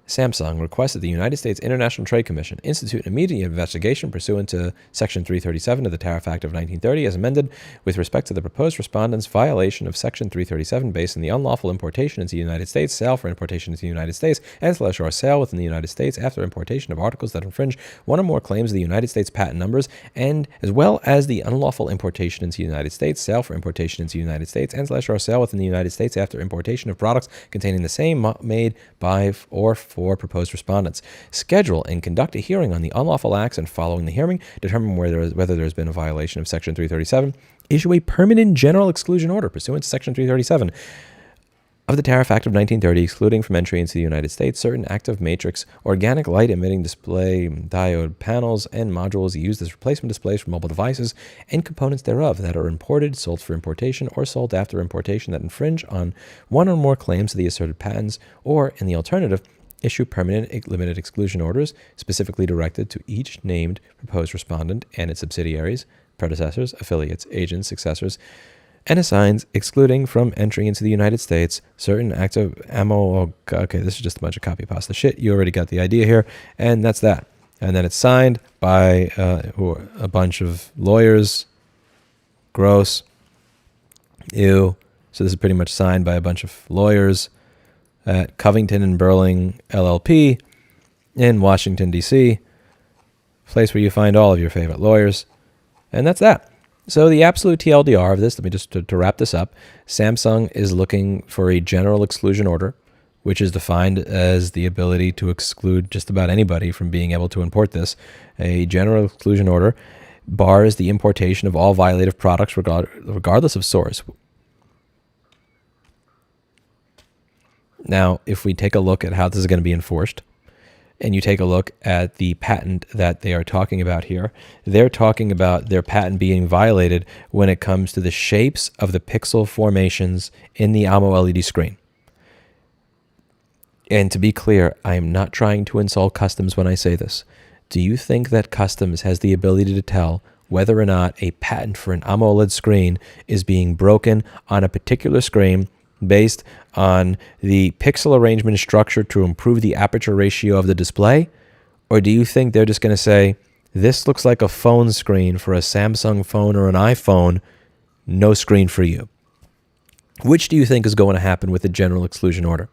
Samsung requested the United States International Trade Commission institute an immediate investigation pursuant to Section 337 of the Tariff Act of 1930 as amended with respect to the proposed respondents' violation of Section 337 based on the unlawful importation into the United States, sale for importation into the United States, and/or sale within the United States after importation of articles that infringe one or more claims of the United States patent numbers, and as well as the unlawful importation into the United States, sale for importation into the United States, and/or sale within the United States after importation of products containing the same made by or for proposed respondents. Schedule and conduct a hearing on the unlawful acts, and following the hearing, determine whether there has been a violation of Section 337. Issue a permanent general exclusion order pursuant to Section 337 of the Tariff Act of 1930, excluding from entry into the United States certain active matrix organic light emitting display diode panels and modules used as replacement displays for mobile devices and components thereof that are imported, sold for importation, or sold after importation that infringe on one or more claims of the asserted patents, or, in the alternative, issue permanent limited exclusion orders specifically directed to each named proposed respondent and its subsidiaries, predecessors, affiliates, agents, successors, and assigns, excluding from entering into the United States certain active ammo. Okay, this is just a bunch of copy pasta shit. You already got the idea here, and that's that. And then it's signed by a bunch of lawyers. Gross. Ew. So this is pretty much signed by a bunch of lawyers at Covington and Burling LLP in Washington, D.C., place where you find all of your favorite lawyers. And that's that. So the absolute TLDR of this, let me just to wrap this up, Samsung is looking for a general exclusion order, which is defined as the ability to exclude just about anybody from being able to import this. A general exclusion order bars the importation of all violative products regardless of source. Now, if we take a look at how this is going to be enforced, and you take a look at the patent that they are talking about here, they're talking about their patent being violated when it comes to the shapes of the pixel formations in the AMO LED screen. And to be clear, I am not trying to insult customs when I say this. Do you think that customs has the ability to tell whether or not a patent for an AMOLED screen is being broken on a particular screen based on the pixel arrangement structure to improve the aperture ratio of the display? Or do you think they're just going to say, this looks like a phone screen for a Samsung phone or an iPhone, no screen for you? Which do you think is going to happen with the general exclusion order?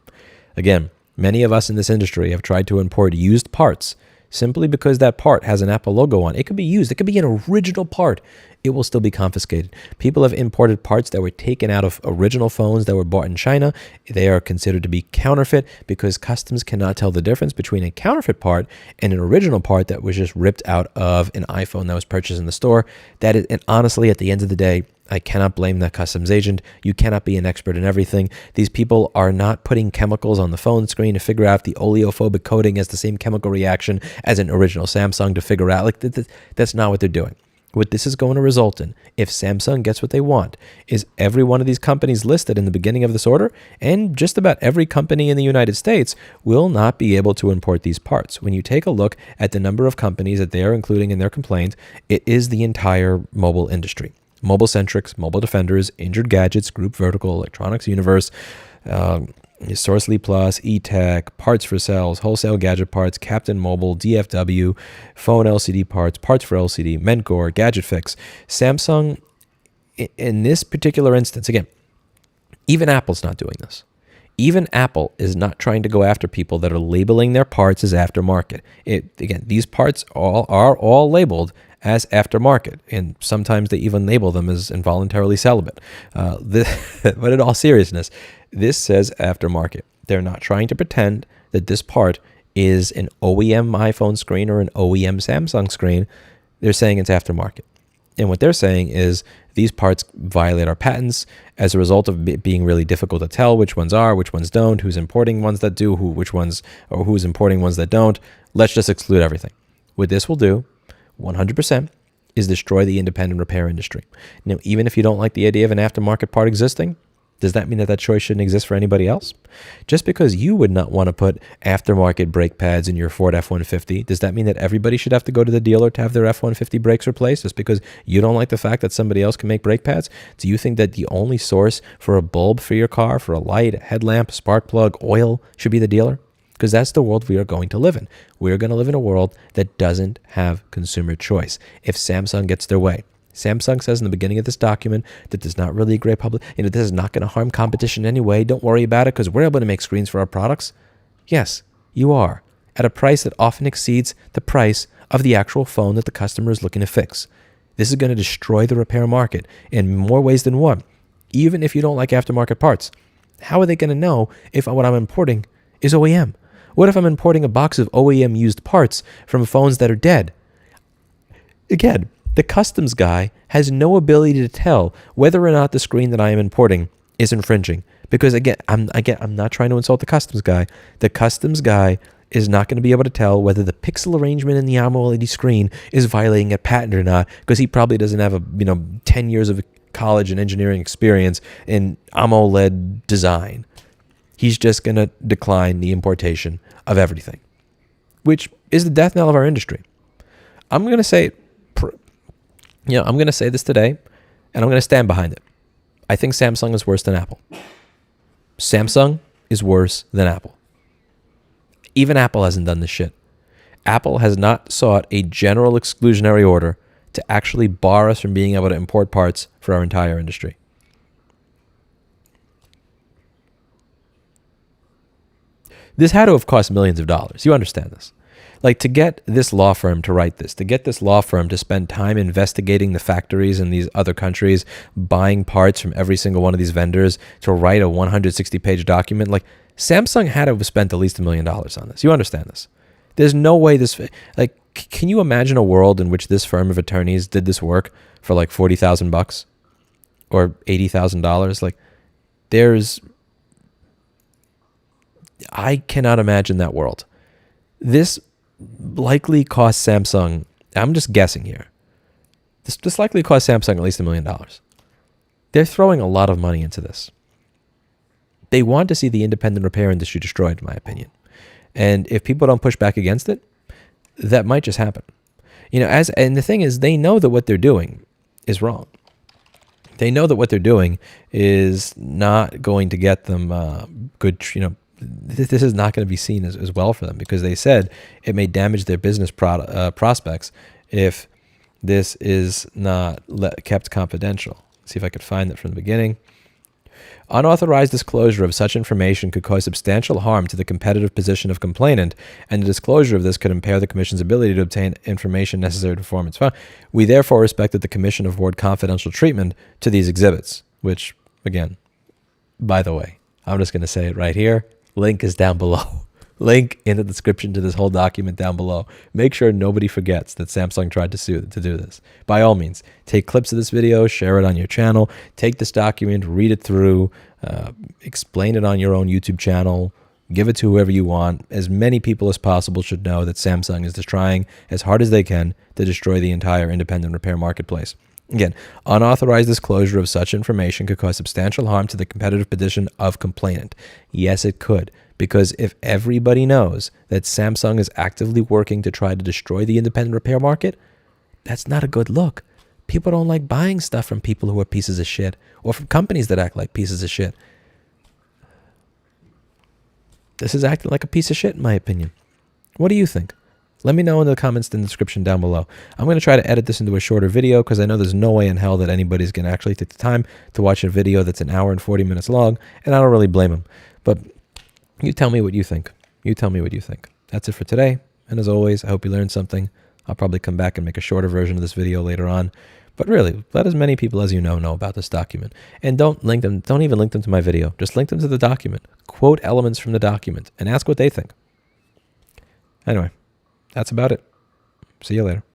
Again, many of us in this industry have tried to import used parts simply because that part has an Apple logo on it. It could be used. It could be an original part. It will still be confiscated. People have imported parts that were taken out of original phones that were bought in China. They are considered to be counterfeit because customs cannot tell the difference between a counterfeit part and an original part that was just ripped out of an iPhone that was purchased in the store. That is, and honestly, at the end of the day, I cannot blame that customs agent. You cannot be an expert in everything. These people are not putting chemicals on the phone screen to figure out if the oleophobic coating has the same chemical reaction as an original Samsung to figure out. Like, that's not what they're doing. What this is going to result in, if Samsung gets what they want, is every one of these companies listed in the beginning of this order, and just about every company in the United States, will not be able to import these parts. When you take a look at the number of companies that they are including in their complaint, it is the entire mobile industry. Mobile Centrics, Mobile Defenders, Injured Gadgets, Group Vertical, Electronics Universe, Sourcely Plus, eTech, Parts for Sales, Wholesale Gadget Parts, Captain Mobile, DFW, Phone LCD Parts, Parts for LCD, Mentgore, Gadget Fix. Samsung, in this particular instance, again, even Apple's not doing this. Even Apple is not trying to go after people that are labeling their parts as aftermarket. Again, these parts are all labeled as aftermarket, and sometimes they even label them as involuntarily celibate. But in all seriousness, this says aftermarket. They're not trying to pretend that this part is an OEM iPhone screen or an OEM Samsung screen. They're saying it's aftermarket. And what they're saying is these parts violate our patents as a result of it being really difficult to tell which ones are, which ones don't, who's importing ones that do, who's importing ones that don't. Let's just exclude everything. What this will do, 100%, is destroy the independent repair industry. Now, even if you don't like the idea of an aftermarket part existing, does that mean that that choice shouldn't exist for anybody else? Just because you would not want to put aftermarket brake pads in your Ford F-150, does that mean that everybody should have to go to the dealer to have their F-150 brakes replaced just because you don't like the fact that somebody else can make brake pads? Do you think that the only source for a bulb for your car, for a light, a headlamp, a spark plug, oil, should be the dealer? Because that's the world we are going to live in. We're going to live in a world that doesn't have consumer choice if Samsung gets their way. Samsung says in the beginning of this document that there's not really a great public, this is not going to harm competition anyway. Don't worry about it because we're able to make screens for our products. Yes, you are, at a price that often exceeds the price of the actual phone that the customer is looking to fix. This is going to destroy the repair market in more ways than one. Even if you don't like aftermarket parts, how are they going to know if what I'm importing is OEM? What if I'm importing a box of OEM used parts from phones that are dead? Again, the customs guy has no ability to tell whether or not the screen that I am importing is infringing. Because again, I'm not trying to insult the customs guy. The customs guy is not going to be able to tell whether the pixel arrangement in the AMOLED screen is violating a patent or not, because he probably doesn't have 10 years of college and engineering experience in AMOLED design. He's just going to decline the importation of everything, which is the death knell of our industry. I'm going to say I'm going to say this today, and I'm going to stand behind it. I think Samsung is worse than Apple. Samsung is worse than Apple. Even Apple hasn't done this shit. Apple has not sought a general exclusionary order to actually bar us from being able to import parts for our entire industry. This had to have cost millions of dollars. You understand this. Like, to get this law firm to write this, to get this law firm to spend time investigating the factories in these other countries, buying parts from every single one of these vendors, to write a 160-page document, like, Samsung had to have spent at least $1 million on this. You understand this. There's no way this, like, can you imagine a world in which this firm of attorneys did this work for like $40,000 or $80,000? Like, I cannot imagine that world. This likely cost Samsung, I'm just guessing here, this likely cost Samsung at least $1 million. They're throwing a lot of money into this. They want to see the independent repair industry destroyed, in my opinion. And if people don't push back against it, that might just happen. And the thing is, they know that what they're doing is wrong. They know that what they're doing is not going to get them good, this is not going to be seen as well for them, because they said it may damage their business prospects if this is not kept confidential. Let's see if I could find that from the beginning. Unauthorized disclosure of such information could cause substantial harm to the competitive position of complainant, and the disclosure of this could impair the Commission's ability to obtain information necessary to perform its function. We therefore respect that the Commission award confidential treatment to these exhibits, which, again, by the way, I'm just going to say it right here. Link is down below. Link in the description to this whole document down below. Make sure nobody forgets that Samsung tried to do this. By all means, take clips of this video, share it on your channel, take this document, read it through, explain it on your own YouTube channel, give it to whoever you want. As many people as possible should know that Samsung is just trying as hard as they can to destroy the entire independent repair marketplace. Again, unauthorized disclosure of such information could cause substantial harm to the competitive position of complainant. Yes, it could. Because if everybody knows that Samsung is actively working to try to destroy the independent repair market, that's not a good look. People don't like buying stuff from people who are pieces of shit, or from companies that act like pieces of shit. This is acting like a piece of shit, in my opinion. What do you think? Let me know in the comments in the description down below. I'm going to try to edit this into a shorter video, because I know there's no way in hell that anybody's going to actually take the time to watch a video that's an hour and 40 minutes long, and I don't really blame them. But you tell me what you think. You tell me what you think. That's it for today. And as always, I hope you learned something. I'll probably come back and make a shorter version of this video later on. But really, let as many people as you know about this document. And don't link them, don't even link them to my video. Just link them to the document. Quote elements from the document and ask what they think. Anyway, that's about it. See you later.